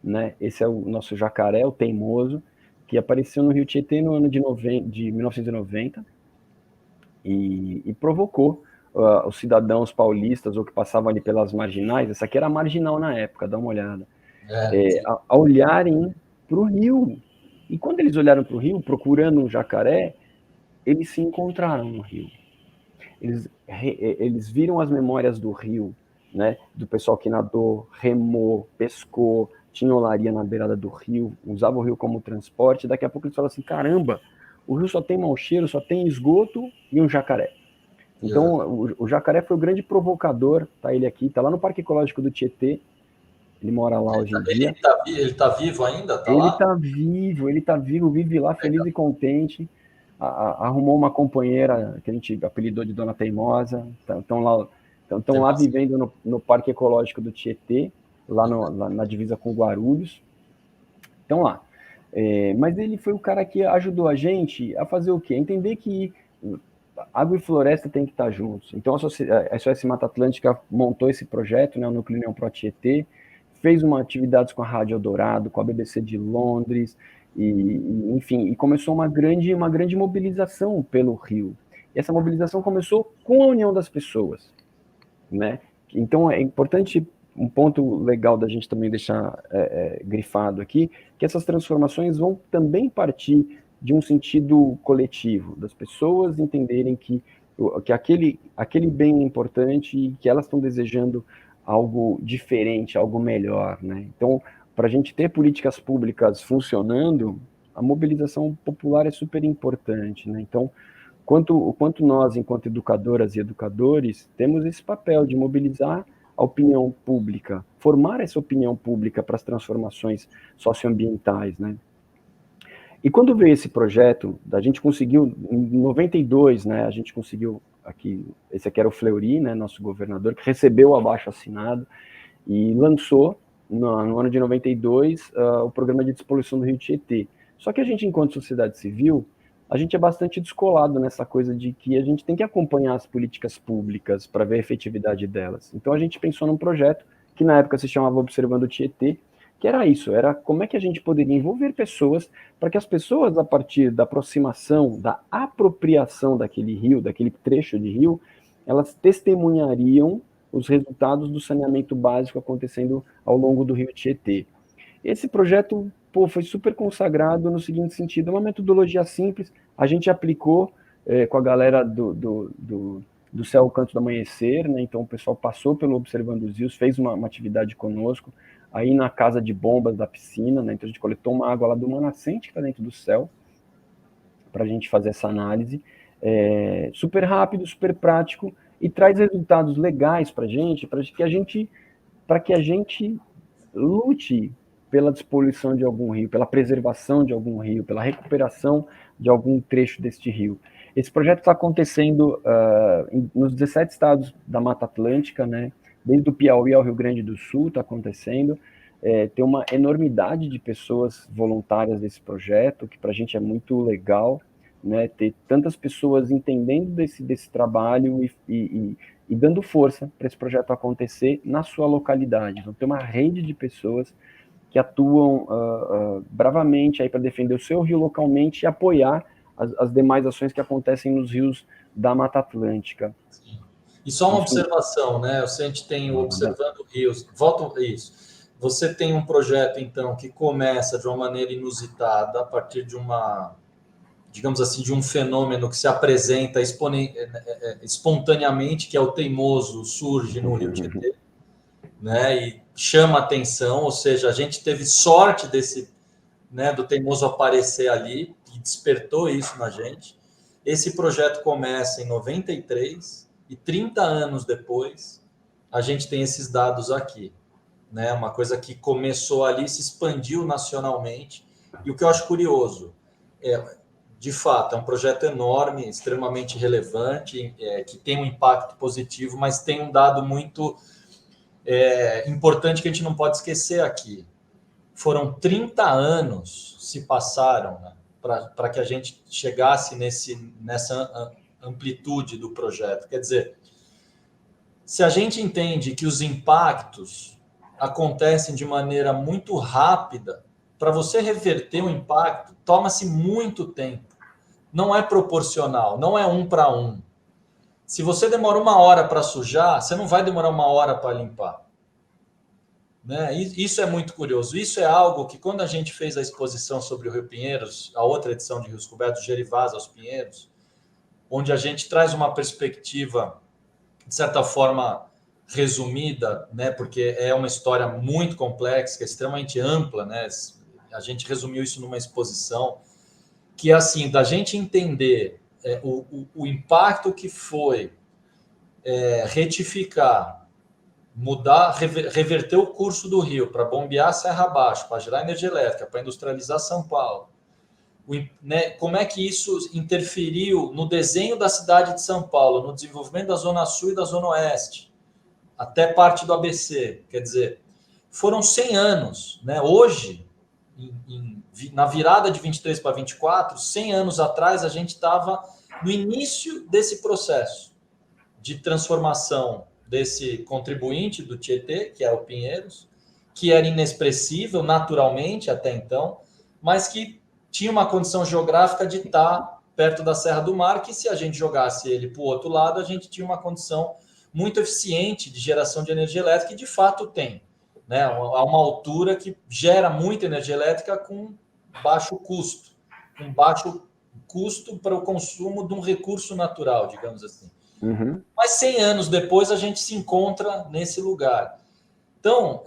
né? Esse é o nosso jacaré, o teimoso, que apareceu no Rio Tietê no ano de 1990 e provocou os cidadãos paulistas ou que passavam ali pelas marginais, essa aqui era marginal na época, dá uma olhada, a olharem para o rio. E quando eles olharam para o rio, procurando um jacaré, eles se encontraram no rio. Eles viram as memórias do rio, né, do pessoal que nadou, remou, pescou, tinha olaria na beirada do rio, usava o rio como transporte, daqui a pouco eles falaram assim, caramba, o rio só tem mau cheiro, só tem esgoto e um jacaré. Então, o jacaré foi o grande provocador, tá ele aqui, tá lá no Parque Ecológico do Tietê, ele mora lá hoje em dia. Ele tá vivo ainda? Tá ele lá? Ele tá vivo, vive lá feliz e contente, arrumou uma companheira que a gente apelidou de Dona Teimosa, estão lá vivendo no Parque Ecológico do Tietê, lá na divisa com Guarulhos, estão lá. Mas ele foi o cara que ajudou a gente a fazer o quê? Entender que água e floresta tem que estar juntos. Então a SOS Mata Atlântica montou esse projeto, né, o Núcleo União Pro Tietê, fez uma atividades com a Rádio Eldorado, com a BBC de Londres, enfim, e começou uma grande mobilização pelo Rio. E essa mobilização começou com a união das pessoas, né? Então é importante, um ponto legal da gente também deixar grifado aqui, que essas transformações vão também partir de um sentido coletivo, das pessoas entenderem que aquele bem é importante e que elas estão desejando algo diferente, algo melhor, né? Então, para a gente ter políticas públicas funcionando, a mobilização popular é super importante, né? Então, o quanto nós, enquanto educadoras e educadores, temos esse papel de mobilizar a opinião pública, formar essa opinião pública para as transformações socioambientais, né? E quando veio esse projeto, a gente conseguiu, em 92, né, a gente conseguiu, esse aqui era o Fleury, né, nosso governador, que recebeu o abaixo-assinado e lançou, no ano de 92, o programa de despoluição do Rio Tietê. Só que a gente, enquanto sociedade civil, a gente é bastante descolado nessa coisa de que a gente tem que acompanhar as políticas públicas para ver a efetividade delas. Então a gente pensou num projeto que na época se chamava Observando o Tietê, que era isso, era como é que a gente poderia envolver pessoas para que as pessoas, a partir da aproximação, da apropriação daquele rio, daquele trecho de rio, elas testemunhariam os resultados do saneamento básico acontecendo ao longo do rio Tietê. Esse projeto, foi super consagrado no seguinte sentido, é uma metodologia simples, a gente aplicou com a galera do Céu Canto do Amanhecer, né? Então o pessoal passou pelo Observando os Rios, fez uma atividade conosco, aí na casa de bombas da piscina, né? Então a gente coletou uma água lá de uma nascente que está dentro do céu, para a gente fazer essa análise, super rápido, super prático, e traz resultados legais para a gente, para que a gente lute pela despoluição de algum rio, pela preservação de algum rio, pela recuperação de algum trecho deste rio. Esse projeto está acontecendo nos 17 estados da Mata Atlântica, né? Desde o Piauí ao Rio Grande do Sul está acontecendo. Tem uma enormidade de pessoas voluntárias desse projeto, que para a gente é muito legal, né? Ter tantas pessoas entendendo desse trabalho e dando força para esse projeto acontecer na sua localidade. Então, tem uma rede de pessoas que atuam bravamente para defender o seu rio localmente e apoiar as demais ações que acontecem nos rios da Mata Atlântica. Sim. E só uma observação, né? A gente tem o Observando Rios, volta isso. Você tem um projeto, então, que começa de uma maneira inusitada, a partir de digamos assim, de um fenômeno que se apresenta espontaneamente, que é o teimoso, surge no Rio Tietê, né? E chama atenção, ou seja, a gente teve sorte do teimoso aparecer ali, e despertou isso na gente. Esse projeto começa em 93 e 30 anos depois a gente tem esses dados aqui, né? Uma coisa que começou ali, se expandiu nacionalmente. E o que eu acho curioso de fato, é um projeto enorme, extremamente relevante, que tem um impacto positivo, mas tem um dado muito importante que a gente não pode esquecer aqui. Foram 30 anos se passaram, né, para que a gente chegasse nessa amplitude do projeto. Quer dizer, se a gente entende que os impactos acontecem de maneira muito rápida, para você reverter o impacto, toma-se muito tempo. Não é proporcional, não é 1 para 1. Se você demora 1 hora para sujar, você não vai demorar 1 hora para limpar. Né? Isso é muito curioso. Isso é algo que, quando a gente fez a exposição sobre o Rio Pinheiros, a outra edição de Rios Cobertos, Gerivás aos Pinheiros, onde a gente traz uma perspectiva, de certa forma, resumida, né? Porque é uma história muito complexa, extremamente ampla, né? A gente resumiu isso numa exposição, que é assim, da gente entender o impacto que foi retificar, mudar, reverter o curso do rio para bombear a Serra Abaixo, para gerar energia elétrica, para industrializar São Paulo. Como é que isso interferiu no desenho da cidade de São Paulo, no desenvolvimento da Zona Sul e da Zona Oeste, até parte do ABC. Quer dizer, foram 100 anos. Né? Hoje, na virada de 23 para 24, 100 anos atrás, a gente estava no início desse processo de transformação desse contribuinte do Tietê, que é o Pinheiros, que era inexpressível naturalmente até então, mas que tinha uma condição geográfica de estar perto da Serra do Mar, que se a gente jogasse ele para o outro lado, a gente tinha uma condição muito eficiente de geração de energia elétrica, e de fato tem. Né, a uma altura que gera muita energia elétrica com baixo custo, um baixo custo para o consumo de um recurso natural, digamos assim. Uhum. Mas 100 anos depois a gente se encontra nesse lugar. Então,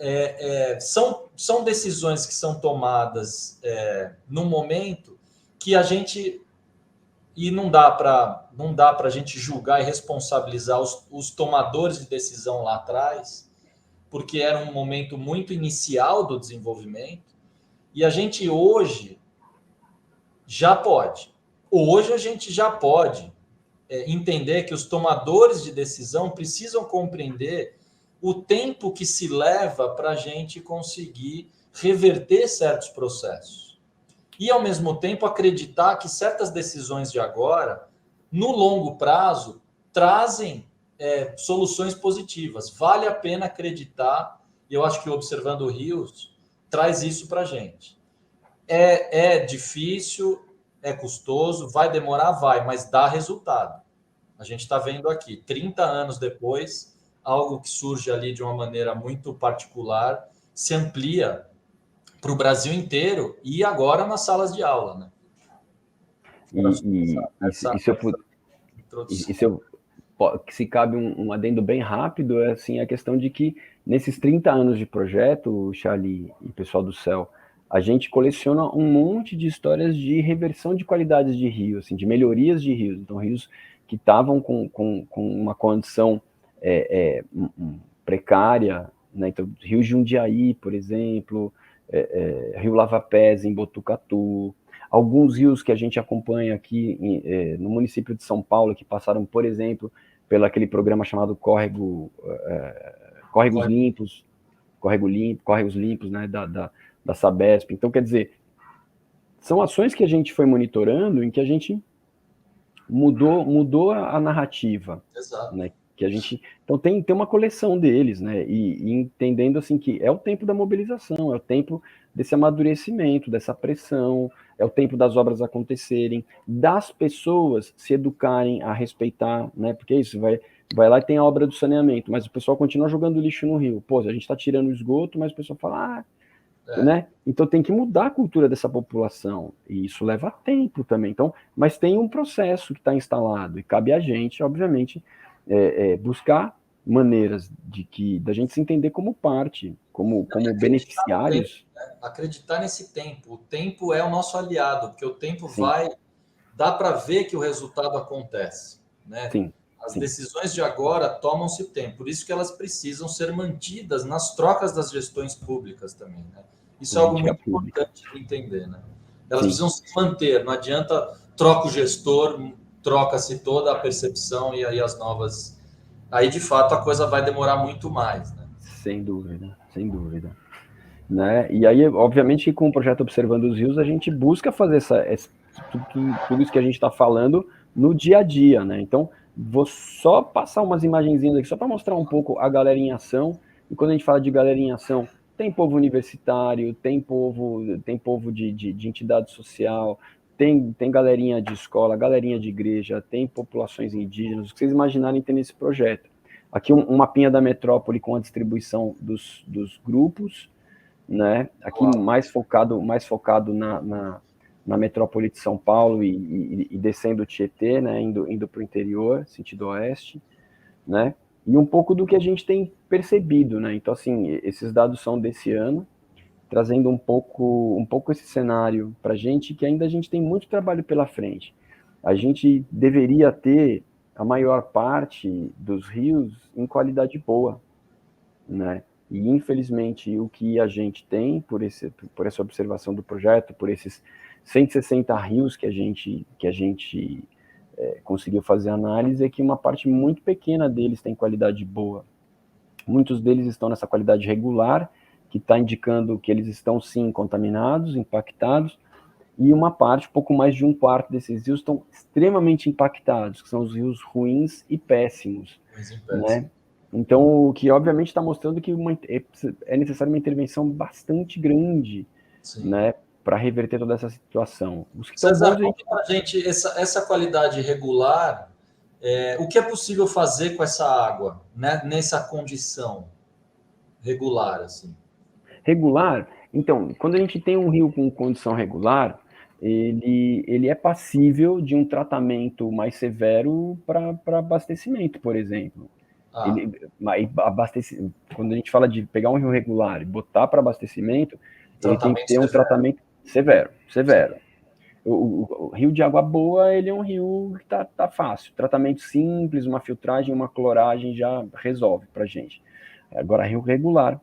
são decisões que são tomadas no momento que a gente... E não dá para a gente julgar e responsabilizar os tomadores de decisão lá atrás, porque era um momento muito inicial do desenvolvimento, e a gente hoje já pode. Hoje a gente já pode entender que os tomadores de decisão precisam compreender o tempo que se leva para a gente conseguir reverter certos processos. E, ao mesmo tempo, acreditar que certas decisões de agora, no longo prazo, trazem soluções positivas. Vale a pena acreditar, e eu acho que o Observando Rios traz isso para a gente. É difícil, é custoso, vai demorar? Vai, mas dá resultado. A gente está vendo aqui, 30 anos depois, algo que surge ali de uma maneira muito particular, se amplia para o Brasil inteiro e agora nas salas de aula, né? Se cabe um adendo bem rápido, é assim, a questão de que nesses 30 anos de projeto, Charlie e pessoal do Céu, a gente coleciona um monte de histórias de reversão de qualidades de rio, assim, de melhorias de rios. Então, rios que estavam com uma condição precária, né? Então, Rio Jundiaí, por exemplo, Rio Lavapés, em Botucatu, alguns rios que a gente acompanha aqui no município de São Paulo, que passaram, por exemplo, pelo aquele programa chamado Córregos Limpos, né, da Sabesp. Então, quer dizer, são ações que a gente foi monitorando, em que a gente mudou a narrativa. Exato. Né? Que a gente, então tem uma coleção deles, né? E entendendo assim que é o tempo da mobilização, é o tempo desse amadurecimento, dessa pressão, é o tempo das obras acontecerem, das pessoas se educarem a respeitar, né? Porque isso vai lá e tem a obra do saneamento, mas o pessoal continua jogando lixo no rio. Pô, a gente está tirando o esgoto, mas o pessoal fala, né? Então tem que mudar a cultura dessa população, e isso leva tempo também. Então, mas tem um processo que está instalado, e cabe a gente, obviamente, buscar maneiras da gente se entender como parte, como beneficiários. Tempo, né? Acreditar nesse tempo. O tempo é o nosso aliado, porque o tempo Sim. dá para ver que o resultado acontece, né? Sim. As decisões de agora tomam-se o tempo, por isso que elas precisam ser mantidas nas trocas das gestões públicas também, né? Isso é algo muito importante de entender, né? Elas precisam se manter, não adianta troca o gestor, troca-se toda a percepção e aí as novas... Aí, de fato, a coisa vai demorar muito mais, né? Sem dúvida, sem dúvida. Né? E aí, obviamente, com o projeto Observando os Rios, a gente busca fazer tudo isso que a gente está falando no dia a dia, né? Então, vou só passar umas imagenzinhas aqui, só para mostrar um pouco a galera em ação. E quando a gente fala de galera em ação, tem povo universitário, tem povo de entidade social, tem galerinha de escola, galerinha de igreja, tem populações indígenas, o que vocês imaginarem ter nesse projeto. Aqui um mapinha da metrópole com a distribuição dos grupos, né? Aqui mais focado na metrópole de São Paulo e descendo o Tietê, né? Indo para o interior, sentido oeste, né? E um pouco do que a gente tem percebido, né? Então, assim, esses dados são desse ano, trazendo um pouco esse cenário para a gente, que ainda a gente tem muito trabalho pela frente. A gente deveria ter a maior parte dos rios em qualidade boa, né? E, infelizmente, o que a gente tem, por essa observação do projeto, por esses 160 rios que a gente conseguiu fazer análise, é que uma parte muito pequena deles tem qualidade boa. Muitos deles estão nessa qualidade regular, que está indicando que eles estão, sim, contaminados, impactados, e uma parte, pouco mais de um quarto desses rios estão extremamente impactados, que são os rios ruins e péssimos, né? Então, o que obviamente está mostrando que é necessária uma intervenção bastante grande, né, para reverter toda essa situação. César, conta para a gente essa qualidade regular, o que é possível fazer com essa água, né, nessa condição regular, assim? Regular? Então, quando a gente tem um rio com condição regular, ele é passível de um tratamento mais severo para abastecimento, por exemplo. Quando a gente fala de pegar um rio regular e botar para abastecimento, ele tem que ter um tratamento severo. O rio de água boa, ele é um rio que tá fácil. Tratamento simples, uma filtragem, uma cloragem já resolve para gente. Agora, rio regular,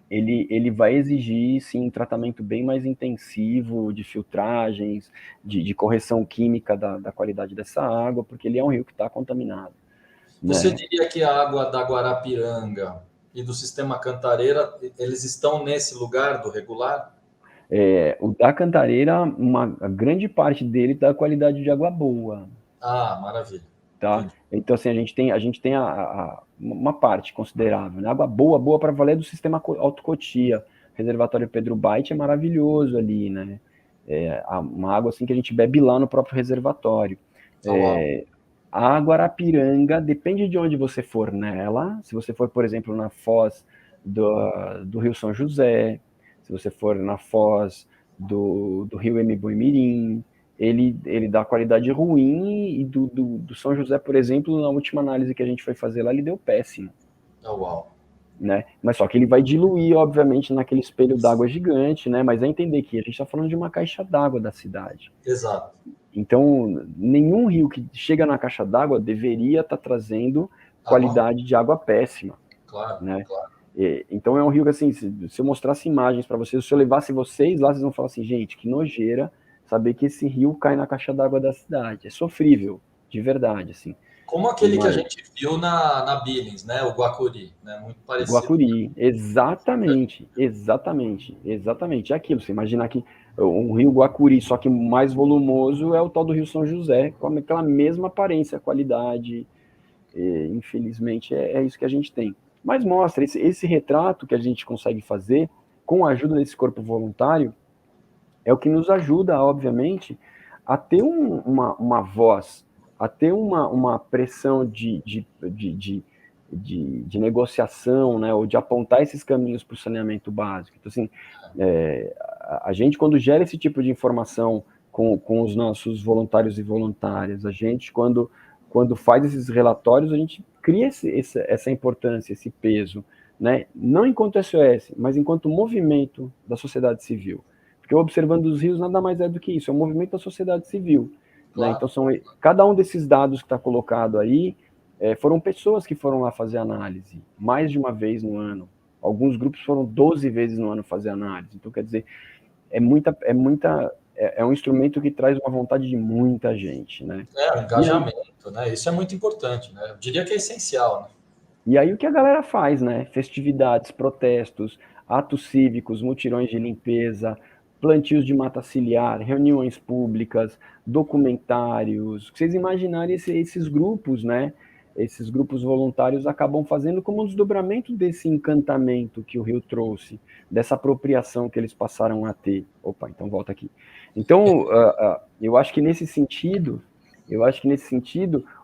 ele vai exigir, sim, um tratamento bem mais intensivo de filtragens, de correção química da qualidade dessa água, porque ele é um rio que está contaminado. Você diria que a água da Guarapiranga e do sistema Cantareira, eles estão nesse lugar do regular? O da Cantareira, uma grande parte dele está a qualidade de água boa. Ah, maravilha. Tá? Entendi. Então, assim, a gente tem uma parte considerável, né? Água boa para valer do sistema Alto Cotia. Reservatório Pedro Baite é maravilhoso ali, né? Uma água assim que a gente bebe lá no próprio reservatório. A Guarapiranga, depende de onde você for nela. Se você for, por exemplo, na foz do Rio São José, se você for na foz do Rio Embu-Mirim, ele dá qualidade ruim, e do São José, por exemplo, na última análise que a gente foi fazer lá, ele deu péssimo. Né? Mas só que ele vai diluir, obviamente, naquele espelho d'água gigante, né? Mas é entender que a gente está falando de uma caixa d'água da cidade. Exato. Então, nenhum rio que chega na caixa d'água deveria estar trazendo qualidade de água péssima. Claro, né? claro. Então é um rio que, assim, se eu mostrasse imagens para vocês, se eu levasse vocês lá, vocês vão falar assim, gente, que nojeira saber que esse rio cai na caixa d'água da cidade. É sofrível, de verdade, assim. Como aquele que a gente viu na Billings, né? O Guacuri, né? Muito parecido. Guacuri, exatamente. É aquilo, você imaginar que um rio Guacuri, só que mais volumoso, é o tal do Rio São José, com aquela mesma aparência, qualidade. Infelizmente, é isso que a gente tem. Mas mostra, esse retrato que a gente consegue fazer, com a ajuda desse corpo voluntário, é o que nos ajuda, obviamente, a ter uma voz, a ter uma pressão de negociação, né, ou de apontar esses caminhos para o saneamento básico. Então, assim, a gente, quando gera esse tipo de informação com os nossos voluntários e voluntárias, a gente, quando faz esses relatórios, a gente cria essa importância, esse peso, né, não enquanto SOS, mas enquanto movimento da sociedade civil. Porque o Observando os Rios nada mais é do que isso, é um movimento da sociedade civil. Claro. Né? Então, cada um desses dados que está colocado aí foram pessoas que foram lá fazer análise, mais de uma vez no ano. Alguns grupos foram 12 vezes no ano fazer análise. Então, quer dizer, é um instrumento que traz uma vontade de muita gente. Né? O engajamento, né? Isso é muito importante, né? Eu diria que é essencial, né? E aí o que a galera faz, né? Festividades, protestos, atos cívicos, mutirões de limpeza, plantios de mata ciliar, reuniões públicas, documentários. Vocês imaginarem esses grupos, né? Esses grupos voluntários acabam fazendo como um desdobramento desse encantamento que o Rio trouxe, dessa apropriação que eles passaram a ter. Opa, então volta aqui. Então, eu acho que nesse sentido,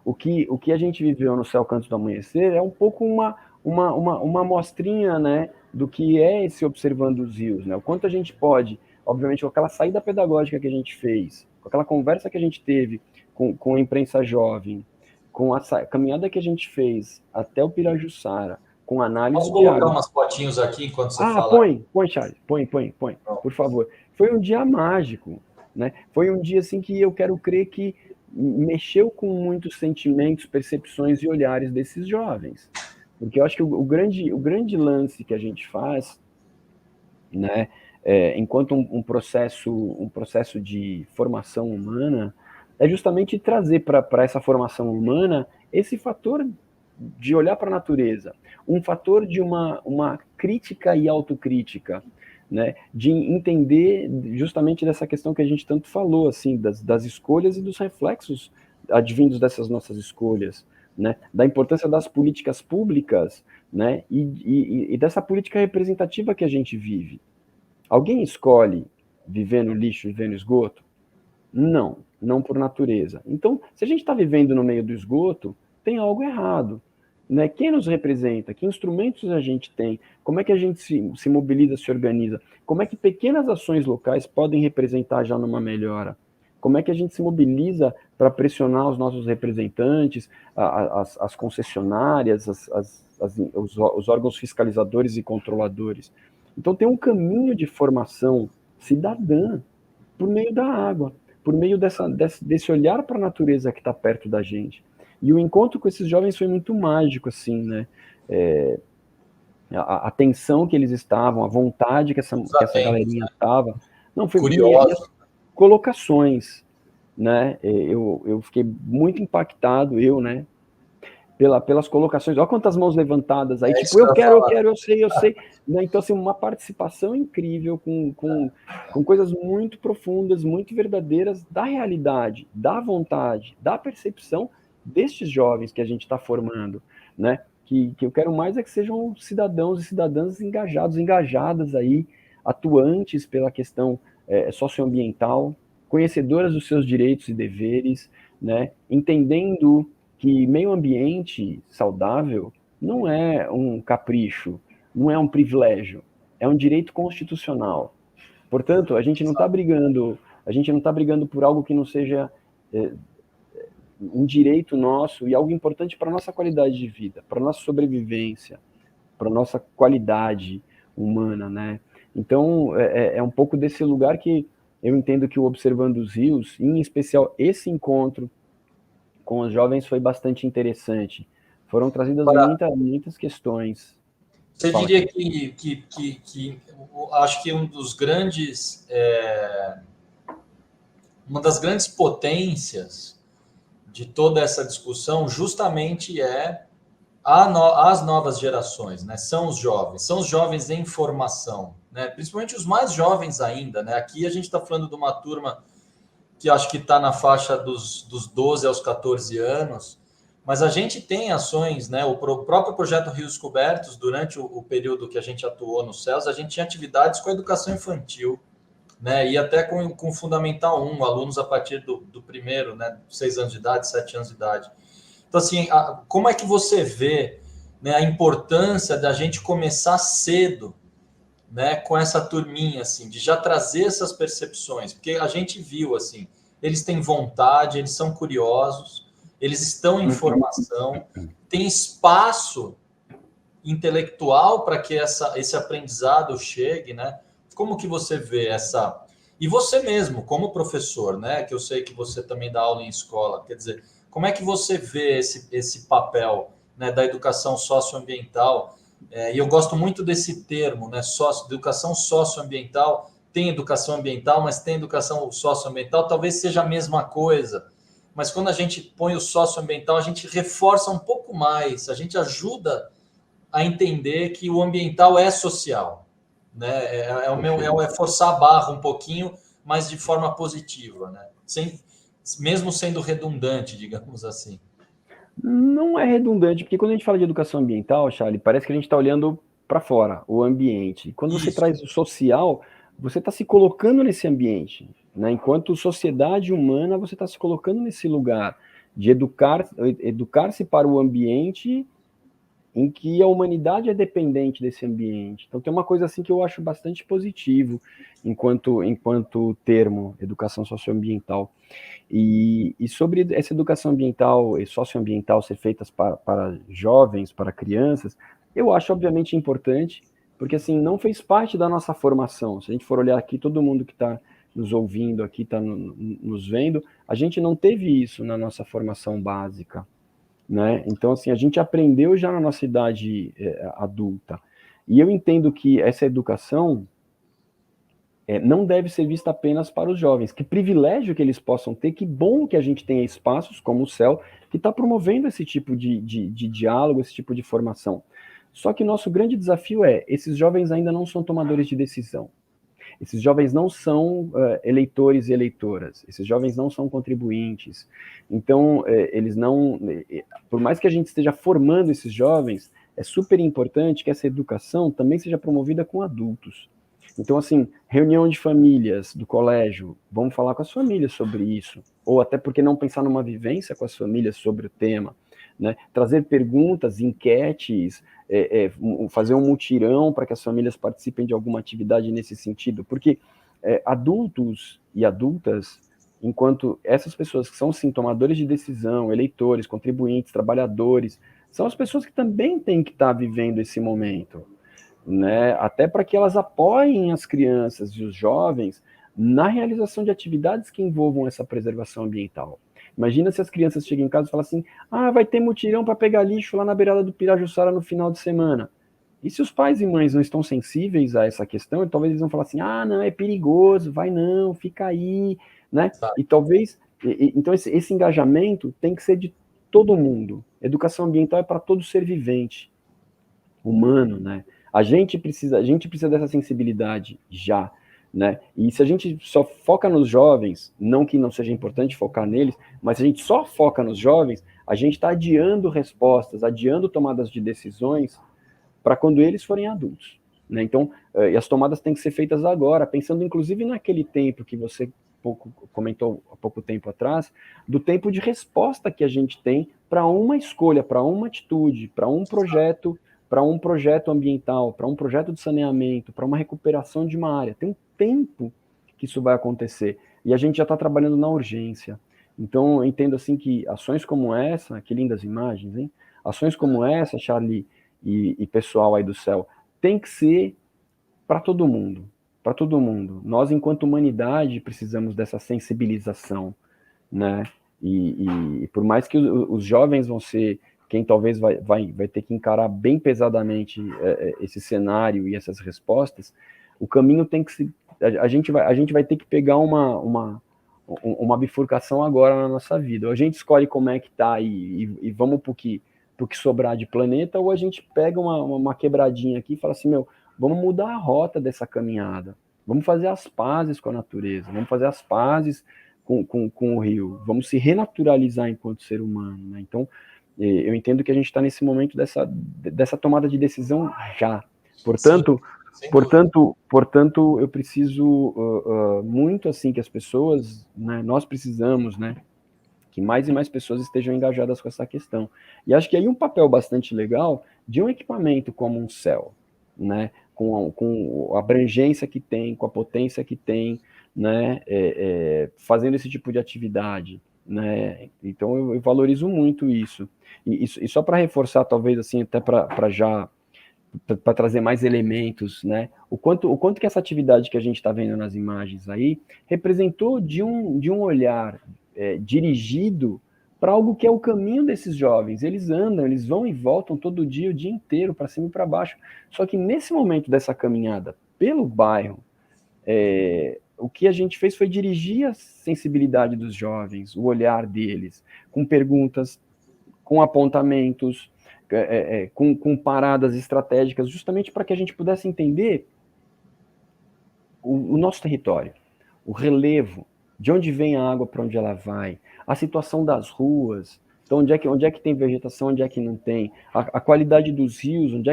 o que a gente viveu no Céu Canto do Amanhecer é um pouco uma amostrinha, né, do que é esse Observando os Rios, né? O quanto a gente pode, obviamente, com aquela saída pedagógica que a gente fez, com aquela conversa que a gente teve com a imprensa jovem, com a caminhada que a gente fez até o Pirajussara, com análise Posso colocar umas fotinhos aqui enquanto você fala? Põe, Charles, põe, por favor. Foi um dia mágico, né? Foi um dia assim que eu quero crer que mexeu com muitos sentimentos, percepções e olhares desses jovens. Porque eu acho que o grande lance que a gente faz, né, enquanto um processo de formação humana, é justamente trazer para essa formação humana esse fator de olhar para a natureza, um fator de uma crítica e autocrítica, né, de entender justamente dessa questão que a gente tanto falou, assim, das escolhas e dos reflexos advindos dessas nossas escolhas, né, da importância das políticas públicas, né, e dessa política representativa que a gente vive. Alguém escolhe viver no lixo, viver no esgoto? Não por natureza. Então, se a gente está vivendo no meio do esgoto, tem algo errado. né? Quem nos representa? Que instrumentos a gente tem? Como é que a gente se mobiliza, se organiza? Como é que pequenas ações locais podem representar já numa melhora? Como é que a gente se mobiliza para pressionar os nossos representantes, as concessionárias, os órgãos fiscalizadores e controladores? Então tem um caminho de formação cidadã por meio da água, por meio desse olhar para a natureza que está perto da gente. E o encontro com esses jovens foi muito mágico, assim, né? A tensão que eles estavam, a vontade que essa galerinha estava. Não, foi e as Curioso. colocações, né? Eu fiquei muito impactado, né? Pelas colocações. Olha quantas mãos levantadas aí, tipo, eu quero, eu sei. Né? Então, assim, uma participação incrível com coisas muito profundas, muito verdadeiras da realidade, da vontade, da percepção destes jovens que a gente está formando, né? Que eu quero mais é que sejam cidadãos e cidadãs engajadas aí, atuantes pela questão socioambiental, conhecedoras dos seus direitos e deveres, né? Entendendo que meio ambiente saudável não é um capricho, não é um privilégio, é um direito constitucional. Portanto, a gente não está brigando por algo que não seja um direito nosso e algo importante para a nossa qualidade de vida, para a nossa sobrevivência, para a nossa qualidade humana, né? Então, é um pouco desse lugar que eu entendo que o Observando os Rios, em especial esse encontro com os jovens, foi bastante interessante. Foram trazidas muitas questões. Você Fala, diria que acho que uma das grandes potências de toda essa discussão justamente as novas gerações, né? São os jovens em formação, né? Principalmente os mais jovens ainda, né? Aqui a gente está falando de uma turma que acho que está na faixa dos 12 aos 14 anos, mas a gente tem ações, né? O próprio projeto Rios Cobertos, durante o período que a gente atuou no CELS, a gente tinha atividades com a educação infantil, né? E até com Fundamental 1, alunos a partir do primeiro, né? 6 anos de idade, 7 anos de idade. Então, assim, como é que você vê, né, a importância da gente começar cedo, né, com essa turminha, assim, de já trazer essas percepções? Porque a gente viu, assim, eles têm vontade, eles são curiosos, eles estão em formação, tem espaço intelectual para que esse aprendizado chegue, né? Como que você vê essa... E você mesmo, como professor, né? Que eu sei que você também dá aula em escola, quer dizer, como é que você vê esse papel, né, da educação socioambiental? E eu gosto muito desse termo, né? Educação socioambiental. Tem educação ambiental, mas tem educação socioambiental, talvez seja a mesma coisa. Mas quando a gente põe o socioambiental, a gente reforça um pouco mais, a gente ajuda a entender que o ambiental é social, né? É forçar a barra um pouquinho, mas de forma positiva, né? Mesmo sendo redundante, digamos assim. não é redundante, porque quando a gente fala de educação ambiental, Charlie, parece que a gente está olhando para fora, o ambiente. Quando você Isso. traz o social, você está se colocando nesse ambiente, né? Enquanto sociedade humana, você está se colocando nesse lugar de educar-se para o ambiente em que a humanidade é dependente desse ambiente. Então tem uma coisa assim que eu acho bastante positivo enquanto termo, educação socioambiental. E sobre essa educação ambiental e socioambiental ser feitas para jovens, para crianças, eu acho obviamente importante, porque assim, não fez parte da nossa formação. Se a gente for olhar aqui, todo mundo que está nos ouvindo aqui, está nos vendo, a gente não teve isso na nossa formação básica, né? Então, assim, a gente aprendeu já na nossa idade adulta. E eu entendo que essa educação não deve ser vista apenas para os jovens. Que privilégio que eles possam ter, que bom que a gente tenha espaços como o CEL, que está promovendo esse tipo de diálogo, esse tipo de formação. Só que nosso grande desafio esses jovens ainda não são tomadores de decisão. Esses jovens não são eleitores e eleitoras, esses jovens não são contribuintes. Então, eles não... Por mais que a gente esteja formando esses jovens, é super importante que essa educação também seja promovida com adultos. Então, assim, reunião de famílias do colégio, vamos falar com as famílias sobre isso. Ou até porque não pensar numa vivência com as famílias sobre o tema, né? Trazer perguntas, enquetes, fazer um mutirão para que as famílias participem de alguma atividade nesse sentido, porque adultos e adultas, enquanto essas pessoas que são sim tomadores de decisão, eleitores, contribuintes, trabalhadores, são as pessoas que também têm que estar vivendo esse momento, né? Até para que elas apoiem as crianças e os jovens na realização de atividades que envolvam essa preservação ambiental. Imagina se as crianças chegam em casa e falam assim: ah, vai ter mutirão para pegar lixo lá na beirada do Pirajussara no final de semana. E se os pais e mães não estão sensíveis a essa questão, talvez eles vão falar assim: ah, não, é perigoso, vai não, fica aí, né? E talvez, então esse engajamento tem que ser de todo mundo. Educação ambiental é para todo ser vivente, humano, né? A gente precisa dessa sensibilidade já, né? E se a gente só foca nos jovens, não que não seja importante focar neles, mas se a gente só foca nos jovens, a gente está adiando respostas, adiando tomadas de decisões para quando eles forem adultos, né? Então, e as tomadas têm que ser feitas agora, pensando inclusive naquele tempo que você comentou há pouco tempo atrás, do tempo de resposta que a gente tem para uma escolha, para uma atitude, para um projeto ambiental, para um projeto de saneamento, para uma recuperação de uma área. Tem um tempo que isso vai acontecer. E a gente já está trabalhando na urgência. Então, eu entendo assim que ações como essa, que lindas imagens, hein? Ações como essa, Charlie e pessoal aí do céu, tem que ser para todo mundo. Para todo mundo. Nós, enquanto humanidade, precisamos dessa sensibilização, né? E por mais que os jovens vão ser quem talvez vai ter que encarar bem pesadamente esse cenário e essas respostas, o caminho tem que se... A gente vai ter que pegar uma bifurcação agora na nossa vida. Ou a gente escolhe como é que tá e vamos pro que sobrar de planeta, ou a gente pega uma quebradinha aqui e fala assim, meu, vamos mudar a rota dessa caminhada. Vamos fazer as pazes com a natureza, vamos fazer as pazes com o rio, vamos se renaturalizar enquanto ser humano, né? Então, eu entendo que a gente está nesse momento dessa tomada de decisão já. Portanto, eu preciso muito assim que as pessoas, né, nós precisamos, né, que mais e mais pessoas estejam engajadas com essa questão. E acho que aí um papel bastante legal de um equipamento como um CEL, né, com a abrangência que tem, com a potência que tem, né, fazendo esse tipo de atividade, né? Então eu valorizo muito isso. E só para reforçar, talvez assim, até para trazer mais elementos, né? O quanto que essa atividade que a gente está vendo nas imagens aí representou de um olhar dirigido para algo que é o caminho desses jovens. Eles andam, eles vão e voltam todo dia, o dia inteiro, para cima e para baixo. Só que nesse momento dessa caminhada pelo bairro, o que a gente fez foi dirigir a sensibilidade dos jovens, o olhar deles, com perguntas, com apontamentos, com paradas estratégicas, justamente para que a gente pudesse entender o nosso território, o relevo, de onde vem a água, para onde ela vai, a situação das ruas, então onde é que tem vegetação, onde é que não tem, a qualidade dos rios, onde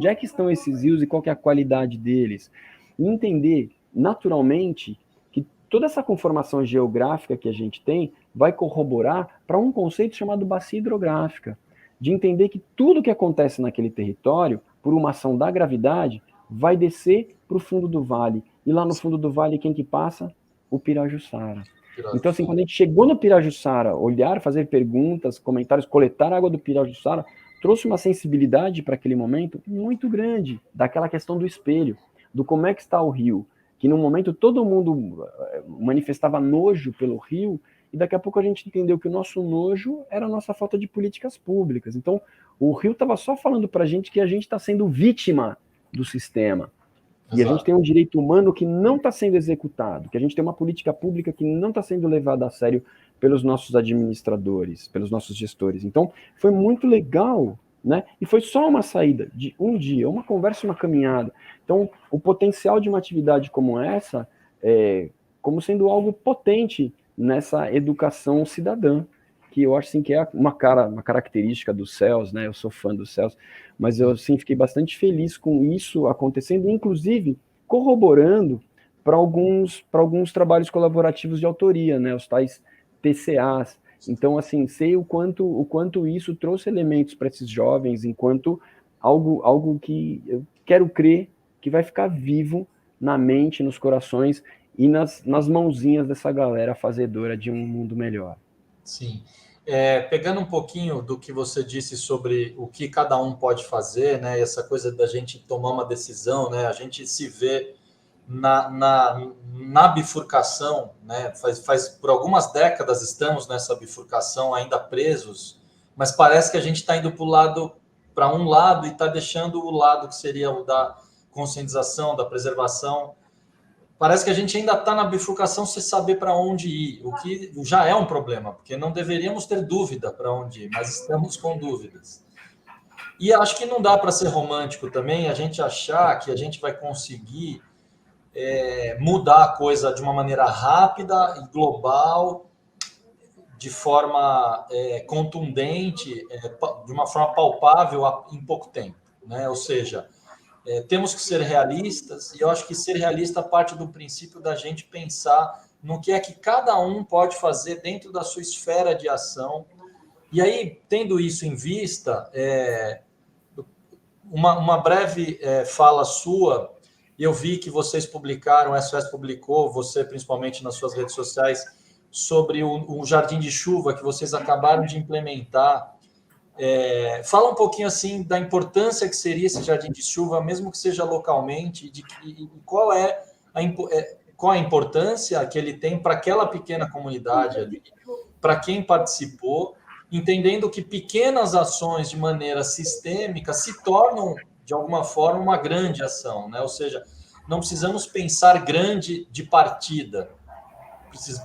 é que estão esses rios e qual que é a qualidade deles, e entender naturalmente que toda essa conformação geográfica que a gente tem vai corroborar para um conceito chamado bacia hidrográfica, de entender que tudo que acontece naquele território, por uma ação da gravidade, vai descer para o fundo do vale. E lá no fundo do vale, quem que passa? O Pirajussara. Então, assim, quando a gente chegou no Pirajussara, olhar, fazer perguntas, comentários, coletar a água do Pirajussara, trouxe uma sensibilidade para aquele momento muito grande, daquela questão do espelho, do como é que está o rio, que no momento todo mundo manifestava nojo pelo rio, e daqui a pouco a gente entendeu que o nosso nojo era a nossa falta de políticas públicas. Então, o rio estava só falando para a gente que a gente está sendo vítima do sistema. E a gente tem um direito humano que não está sendo executado, que a gente tem uma política pública que não está sendo levada a sério pelos nossos administradores, pelos nossos gestores. Então, foi muito legal, né? E foi só uma saída de um dia, uma conversa, uma caminhada. Então, o potencial de uma atividade como essa como sendo algo potente nessa educação cidadã, que eu acho assim, que é uma característica dos céus, né? Eu sou fã dos céus, mas eu assim, fiquei bastante feliz com isso acontecendo, inclusive corroborando para alguns trabalhos colaborativos de autoria, né? Os tais TCAs, Então, assim, sei o quanto isso trouxe elementos para esses jovens, enquanto algo que eu quero crer que vai ficar vivo na mente, nos corações e nas mãozinhas dessa galera fazedora de um mundo melhor. Sim. Pegando um pouquinho do que você disse sobre o que cada um pode fazer, né? Essa coisa da gente tomar uma decisão, né? A gente se vê na bifurcação, né? Por algumas décadas estamos nessa bifurcação ainda presos, mas parece que a gente está indo para um lado e está deixando o lado que seria o da conscientização, da preservação. Parece que a gente ainda está na bifurcação sem saber para onde ir, o que já é um problema, porque não deveríamos ter dúvida para onde ir, mas estamos com dúvidas. E acho que não dá para ser romântico também a gente achar que a gente vai conseguir mudar a coisa de uma maneira rápida e global, de forma contundente, de uma forma palpável em pouco tempo, né? Ou seja, temos que ser realistas, e eu acho que ser realista parte do princípio da gente pensar no que é que cada um pode fazer dentro da sua esfera de ação. E aí, tendo isso em vista, uma breve fala sua, eu vi que vocês publicaram, o SOS publicou, você principalmente nas suas redes sociais, sobre o Jardim de Chuva que vocês acabaram de implementar. Fala um pouquinho assim da importância que seria esse jardim de chuva, mesmo que seja localmente, e qual a importância que ele tem para aquela pequena comunidade ali, para quem participou, entendendo que pequenas ações de maneira sistêmica se tornam, de alguma forma, uma grande ação, né? Ou seja, não precisamos pensar grande de partida,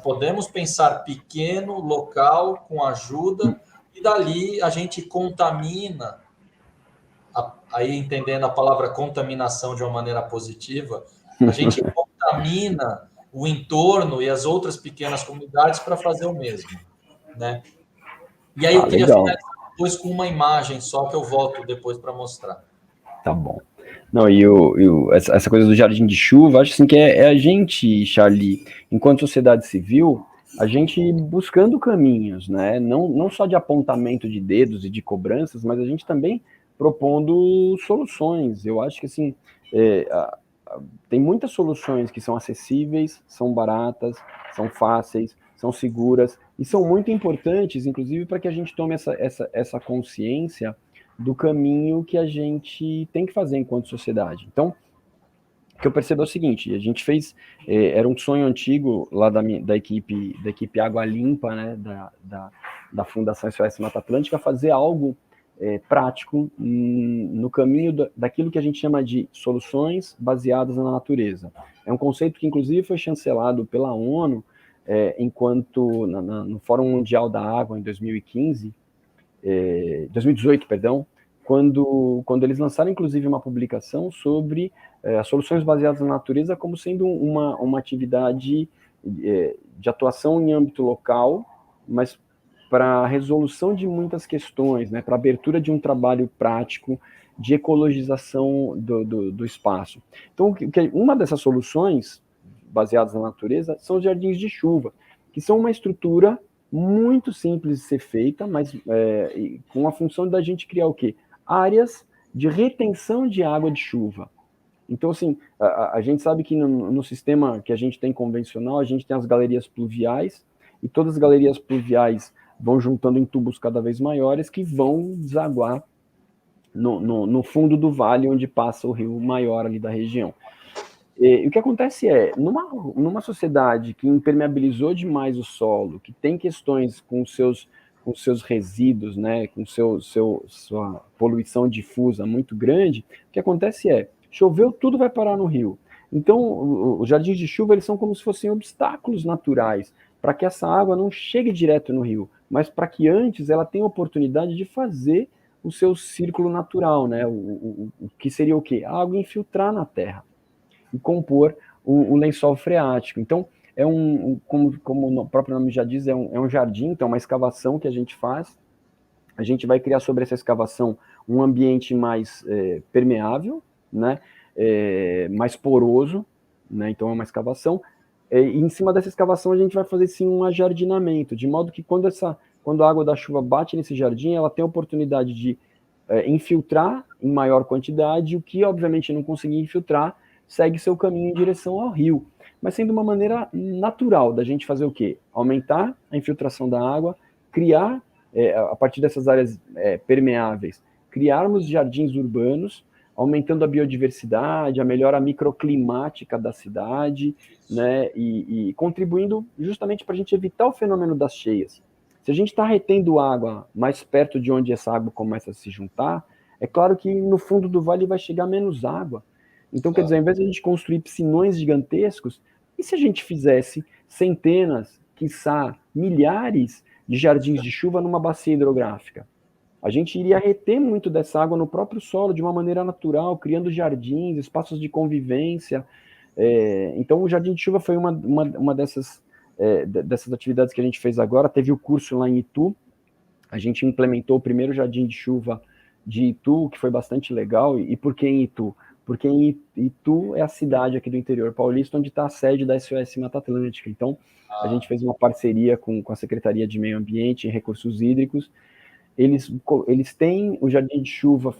podemos pensar pequeno, local, com ajuda, e dali a gente contamina, aí entendendo a palavra contaminação de uma maneira positiva, a gente contamina o entorno e as outras pequenas comunidades para fazer o mesmo, né? E aí eu queria Legal. finalizar depois com uma imagem só que eu volto depois para mostrar. Tá bom. Não, essa coisa do jardim de chuva, acho assim que é a gente, Charlie, enquanto sociedade civil, a gente buscando caminhos, né? Não só de apontamento de dedos e de cobranças, mas a gente também propondo soluções. Eu acho que assim, tem muitas soluções que são acessíveis, são baratas, são fáceis, são seguras e são muito importantes, inclusive, para que a gente tome essa consciência do caminho que a gente tem que fazer enquanto sociedade. Então, o que eu percebo é o seguinte: a gente fez, era um sonho antigo lá da equipe Água Limpa, né, da Fundação SOS Mata Atlântica, fazer algo prático no caminho daquilo que a gente chama de soluções baseadas na natureza. É um conceito que, inclusive, foi chancelado pela ONU enquanto no Fórum Mundial da Água, em 2015, 2018, perdão, quando eles lançaram, inclusive, uma publicação sobre as soluções baseadas na natureza como sendo uma atividade de atuação em âmbito local, mas para a resolução de muitas questões, né, para a abertura de um trabalho prático de ecologização do espaço. Então, uma dessas soluções baseadas na natureza são os jardins de chuva, que são uma estrutura muito simples de ser feita, mas com a função da gente criar o quê? Áreas de retenção de água de chuva. Então, assim, a gente sabe que no sistema que a gente tem convencional, a gente tem as galerias pluviais, e todas as galerias pluviais vão juntando em tubos cada vez maiores que vão desaguar no fundo do vale onde passa o rio maior ali da região. E o que acontece numa sociedade que impermeabilizou demais o solo, que tem questões com seus resíduos, né, com sua poluição difusa muito grande, o que acontece choveu, tudo vai parar no rio. Então, os jardins de chuva, eles são como se fossem obstáculos naturais para que essa água não chegue direto no rio, mas para que antes ela tenha a oportunidade de fazer o seu círculo natural, né, o que seria o quê? A água infiltrar na terra e compor o lençol freático. Então, como o próprio nome já diz, é um jardim, então é uma escavação que a gente faz. A gente vai criar sobre essa escavação um ambiente mais permeável, né, mais poroso, né, então é uma escavação. E em cima dessa escavação a gente vai fazer sim um ajardinamento, de modo que quando a água da chuva bate nesse jardim, ela tem a oportunidade de infiltrar em maior quantidade, o que obviamente não conseguir infiltrar, segue seu caminho em direção ao rio. Mas sendo uma maneira natural da gente fazer o quê? Aumentar a infiltração da água, criar, a partir dessas áreas permeáveis, criarmos jardins urbanos, aumentando a biodiversidade, a melhora microclimática da cidade, né, e contribuindo justamente para a gente evitar o fenômeno das cheias. Se a gente está retendo água mais perto de onde essa água começa a se juntar, é claro que no fundo do vale vai chegar menos água. Então, quer dizer, ao invés de a gente construir piscinões gigantescos, e se a gente fizesse centenas, quiçá milhares de jardins de chuva numa bacia hidrográfica? A gente iria reter muito dessa água no próprio solo, de uma maneira natural, criando jardins, espaços de convivência. Então, o jardim de chuva foi uma dessas atividades que a gente fez agora. Teve o curso lá em Itu, a gente implementou o primeiro jardim de chuva de Itu, que foi bastante legal. E por que em Itu? Porque em Itu é a cidade aqui do interior paulista onde está a sede da SOS Mata Atlântica. Então, a gente fez uma parceria com a Secretaria de Meio Ambiente e Recursos Hídricos. Eles têm o Jardim de Chuva,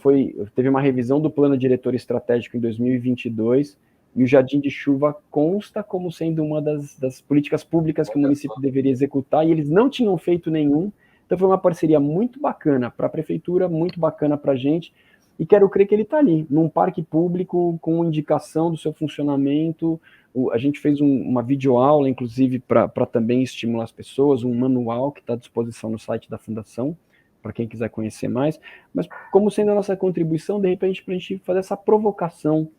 teve uma revisão do Plano Diretor Estratégico em 2022, e o Jardim de Chuva consta como sendo uma das políticas públicas que o município deveria executar, e eles não tinham feito nenhum. Então foi uma parceria muito bacana para a prefeitura, muito bacana para a gente, e quero crer que ele está ali, num parque público, com indicação do seu funcionamento. A gente fez uma videoaula, inclusive, para também estimular as pessoas, um manual que está à disposição no site da Fundação, para quem quiser conhecer mais, mas como sendo a nossa contribuição, de repente, para a gente fazer essa provocação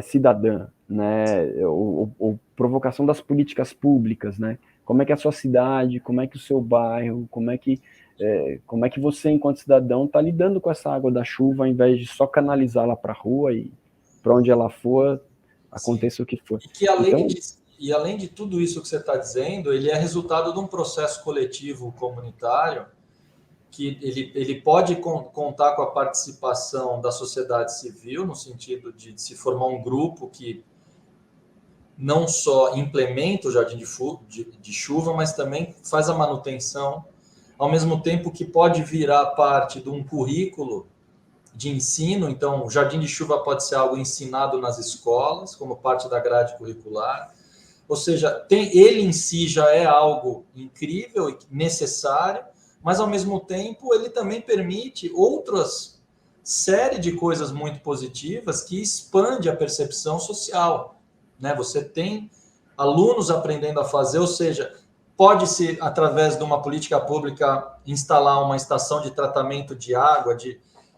cidadã, né, ou provocação das políticas públicas, né, como é que a sua cidade, como é que o seu bairro, como é que você, enquanto cidadão, está lidando com essa água da chuva, ao invés de só canalizá-la para a rua e para onde ela for, aconteça o que for. E além de tudo isso que você está dizendo, ele é resultado de um processo coletivo comunitário que ele pode contar com a participação da sociedade civil, no sentido de se formar um grupo que não só implementa o jardim de chuva, mas também faz a manutenção, ao mesmo tempo que pode virar parte de um currículo de ensino. Então, o jardim de chuva pode ser algo ensinado nas escolas, como parte da grade curricular. Ou seja, ele em si já é algo incrível e necessário, mas ao mesmo tempo ele também permite outras série de coisas muito positivas que expande a percepção social, né? Você tem alunos aprendendo a fazer, ou seja, pode-se, através de uma política pública, instalar uma estação de tratamento de água,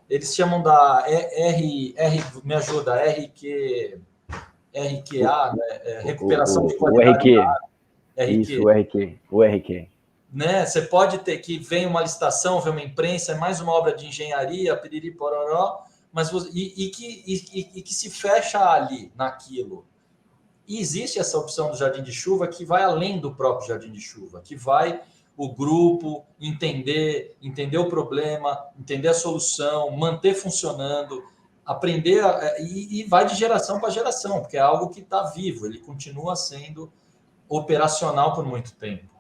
eles chamam da me ajuda, RQA, né? Recuperação de qualidade da água. Isso, o RQ. Né? Você pode ter que vem uma licitação, vem uma imprensa, é mais uma obra de engenharia, piriri, pororó, mas que se fecha ali, naquilo. E existe essa opção do jardim de chuva que vai além do próprio jardim de chuva, que vai o grupo entender o problema, entender a solução, manter funcionando, aprender e vai de geração para geração, porque é algo que está vivo, ele continua sendo operacional por muito tempo.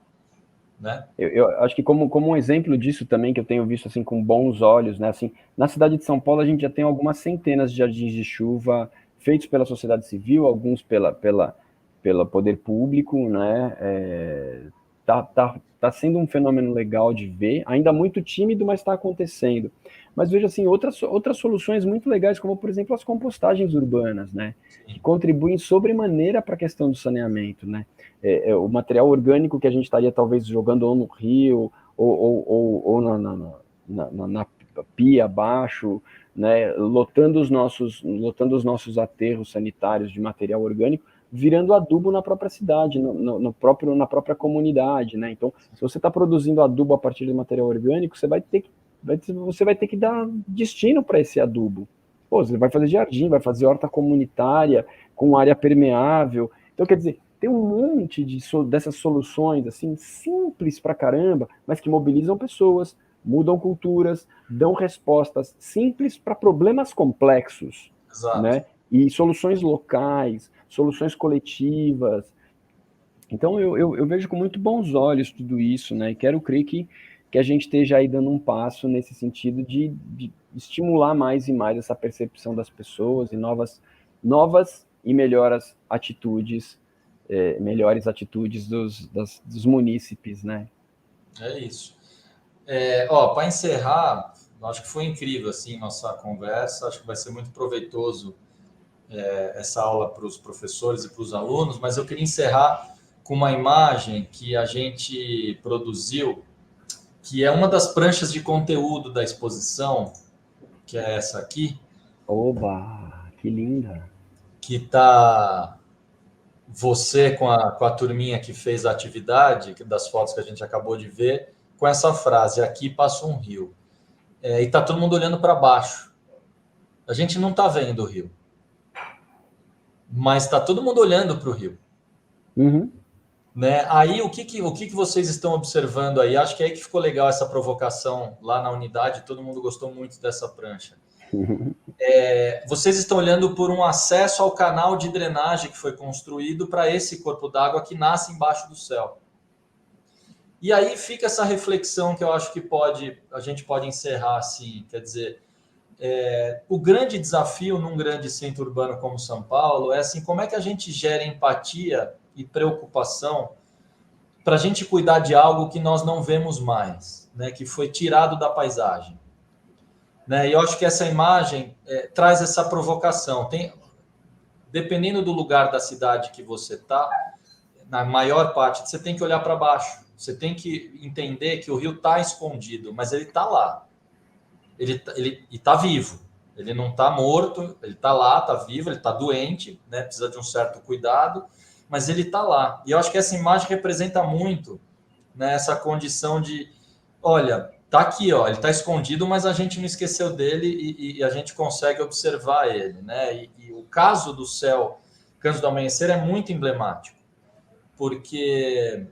Né? Eu acho que como um exemplo disso também, que eu tenho visto assim com bons olhos, né? Assim, na cidade de São Paulo a gente já tem algumas centenas de jardins de chuva feitos pela sociedade civil, alguns pelo poder público, né? Tá sendo um fenômeno legal de ver, ainda muito tímido, mas está acontecendo. Mas vejo assim outras soluções muito legais, como por exemplo as compostagens urbanas, né? Que contribuem sobremaneira para a questão do saneamento, né? O material orgânico que a gente estaria talvez jogando ou no rio ou na pia abaixo, né? Lotando os nossos aterros sanitários de material orgânico, virando adubo na própria cidade, na própria comunidade, né? Então, se você está produzindo adubo a partir de material orgânico, você vai ter que dar destino para esse adubo. Pô, você vai fazer jardim, vai fazer horta comunitária com área permeável. Então, quer dizer, tem um monte dessas soluções assim simples pra caramba, mas que mobilizam pessoas, mudam culturas, dão respostas simples para problemas complexos, Exato. né? E soluções locais, soluções coletivas. Então, eu vejo com muito bons olhos tudo isso, né? E quero crer que a gente esteja aí dando um passo nesse sentido de estimular mais e mais essa percepção das pessoas e novas e melhores atitudes dos munícipes, né? É isso. Ó, para encerrar, acho que foi incrível assim nossa conversa. Acho que vai ser muito proveitoso essa aula para os professores e para os alunos. Mas eu queria encerrar com uma imagem que a gente produziu, que é uma das pranchas de conteúdo da exposição, que é essa aqui, Oba, que linda! que está você com a turminha que fez a atividade, das fotos que a gente acabou de ver, com essa frase: aqui passa um rio. E está todo mundo olhando para baixo. A gente não está vendo o rio, mas está todo mundo olhando para o rio. Uhum. Né? Aí o que vocês estão observando aí? Acho que é aí que ficou legal essa provocação lá na unidade, todo mundo gostou muito dessa prancha. Vocês estão olhando por um acesso ao canal de drenagem que foi construído para esse corpo d'água que nasce embaixo do céu. E aí fica essa reflexão que eu acho que a gente pode encerrar assim, quer dizer, o grande desafio num grande centro urbano como São Paulo é assim, como é que a gente gera empatia e preocupação para a gente cuidar de algo que nós não vemos mais, né, que foi tirado da paisagem. Né? E eu acho que essa imagem traz essa provocação. Dependendo do lugar da cidade que você está, na maior parte, você tem que olhar para baixo. Você tem que entender que o rio está escondido, mas ele está lá. Ele está vivo. Ele não está morto, ele está lá, está vivo, ele está doente, né? Precisa de um certo cuidado, mas ele está lá. E eu acho que essa imagem representa muito, né, essa condição de, olha, tá aqui, ó, ele está escondido, mas a gente não esqueceu dele e a gente consegue observar ele, né? E o caso do céu Canto do Amanhecer é muito emblemático, porque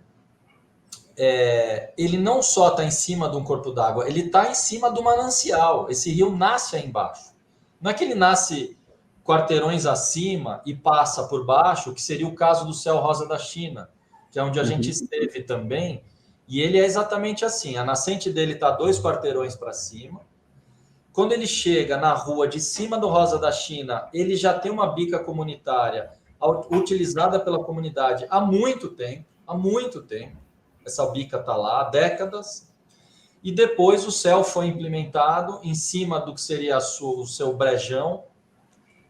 ele não só está em cima de um corpo d'água, ele está em cima do manancial. Esse rio nasce aí embaixo. Não é que ele nasce quarteirões acima e passa por baixo, que seria o caso do céu rosa da China, que é onde a gente Uhum. esteve também. E ele é exatamente assim: a nascente dele está 2 quarteirões para cima. Quando ele chega na rua de cima do Rosa da China, ele já tem uma bica comunitária utilizada pela comunidade há muito tempo. Há muito tempo. Essa bica está lá há décadas. E depois o céu foi implementado em cima do que seria o seu brejão,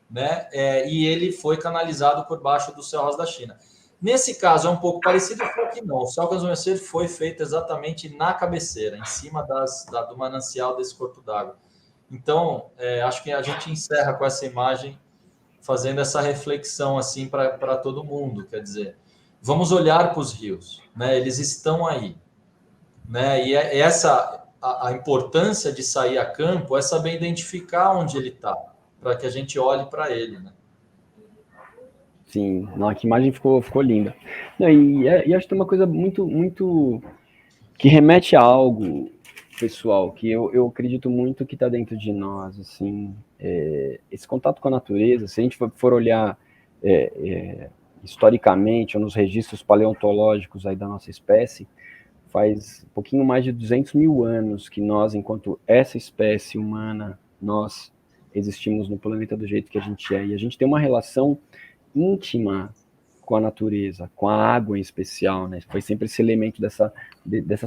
né? E ele foi canalizado por baixo do céu Rosa da China. Nesse caso é um pouco parecido, só que não. O céu Canto do Amanhecer foi feito exatamente na cabeceira, em cima do manancial desse corpo d'água. Então, acho que a gente encerra com essa imagem, fazendo essa reflexão assim para todo mundo. Quer dizer, vamos olhar para os rios, né? Eles estão aí, né? E essa a importância de sair a campo é saber identificar onde ele está, para que a gente olhe para ele, né? Sim, não, que imagem ficou linda. Não, e acho que tem uma coisa muito que remete a algo, pessoal, que eu acredito muito que está dentro de nós, assim, esse contato com a natureza. Se a gente for olhar historicamente ou nos registros paleontológicos aí da nossa espécie, faz um pouquinho mais de 200 mil anos que nós, enquanto essa espécie humana, nós existimos no planeta do jeito que a gente é, e a gente tem uma relação íntima com a natureza, com a água em especial, né? Foi sempre esse elemento dessa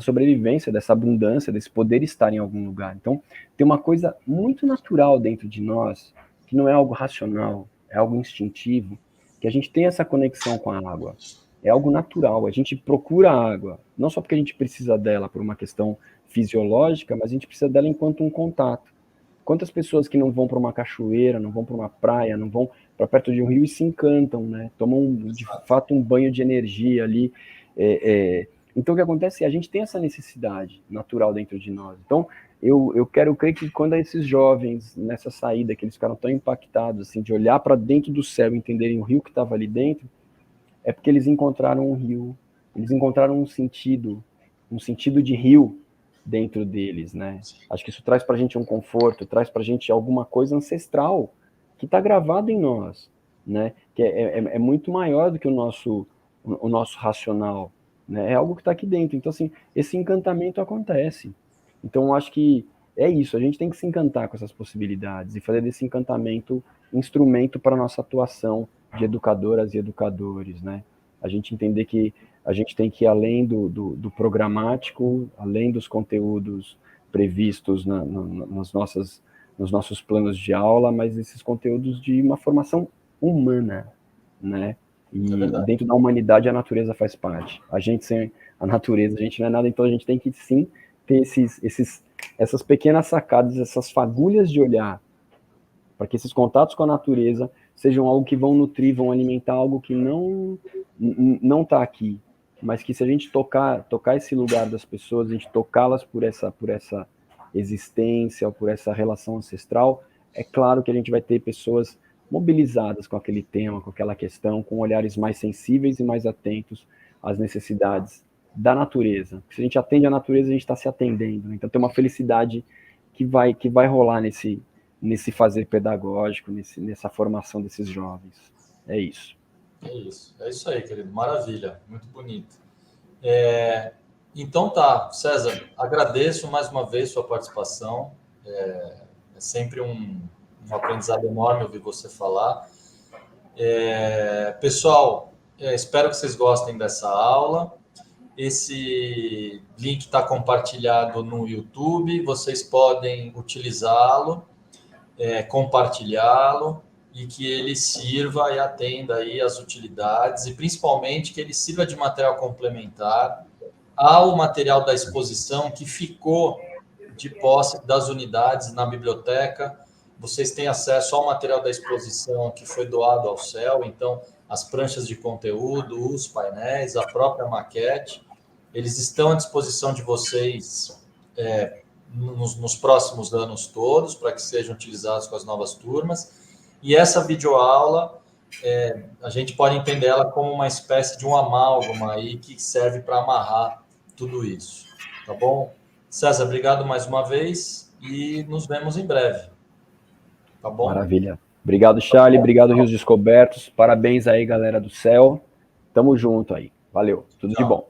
sobrevivência, dessa abundância, desse poder estar em algum lugar. Então, tem uma coisa muito natural dentro de nós, que não é algo racional, é algo instintivo, que a gente tem essa conexão com a água. É algo natural, a gente procura a água, não só porque a gente precisa dela por uma questão fisiológica, mas a gente precisa dela enquanto um contato. Quantas pessoas que não vão para uma cachoeira, não vão para uma praia, não vão para perto de um rio e se encantam, né? Tomam de fato um banho de energia ali. Então o que acontece é a gente tem essa necessidade natural dentro de nós. Então eu quero crer que quando esses jovens nessa saída que eles ficaram tão impactados assim de olhar para dentro do céu e entenderem o rio que estava ali dentro, é porque eles encontraram um rio, eles encontraram um sentido de rio dentro deles, né? Acho que isso traz para a gente um conforto, traz para a gente alguma coisa ancestral que está gravado em nós, né? Que é muito maior do que o o nosso racional, né? É algo que está aqui dentro. Então, assim, esse encantamento acontece. Então, eu acho que é isso, a gente tem que se encantar com essas possibilidades e fazer desse encantamento instrumento para a nossa atuação de educadoras e educadores, né? A gente entender que a gente tem que ir além do programático, além dos conteúdos previstos nos nossos planos de aula, mas esses conteúdos de uma formação humana, né? E dentro da humanidade a natureza faz parte. A gente sem a natureza, a gente não é nada, então a gente tem que sim ter essas pequenas sacadas, essas fagulhas de olhar, para que esses contatos com a natureza sejam algo que vão nutrir, vão alimentar algo que não está aqui, mas que se a gente tocar esse lugar das pessoas, a gente tocá-las por essa existência, por essa relação ancestral, é claro que a gente vai ter pessoas mobilizadas com aquele tema, com aquela questão, com olhares mais sensíveis e mais atentos às necessidades da natureza. Se a gente atende a natureza, a gente está se atendendo. Então tem uma felicidade que vai rolar nesse fazer pedagógico, nessa formação desses jovens. É isso. É isso aí, querido. Maravilha, muito bonito. Então tá, César, agradeço mais uma vez sua participação. É sempre um aprendizado enorme ouvir você falar. Pessoal, espero que vocês gostem dessa aula. Esse link está compartilhado no YouTube, vocês podem utilizá-lo, compartilhá-lo, e que ele sirva e atenda aí as utilidades, e principalmente que ele sirva de material complementar ao material da exposição que ficou de posse das unidades na biblioteca. Vocês têm acesso ao material da exposição que foi doado ao CEL, então as pranchas de conteúdo, os painéis, a própria maquete, eles estão à disposição de vocês nos próximos anos todos, para que sejam utilizados com as novas turmas. E essa videoaula, a gente pode entender ela como uma espécie de um amálgama aí que serve para amarrar tudo isso. Tá bom? César, obrigado mais uma vez e nos vemos em breve. Tá bom? Maravilha. Obrigado, Charlie. Obrigado, Rios Descobertos. Parabéns aí, galera do CEL. Tamo junto aí. Valeu. Tudo de bom.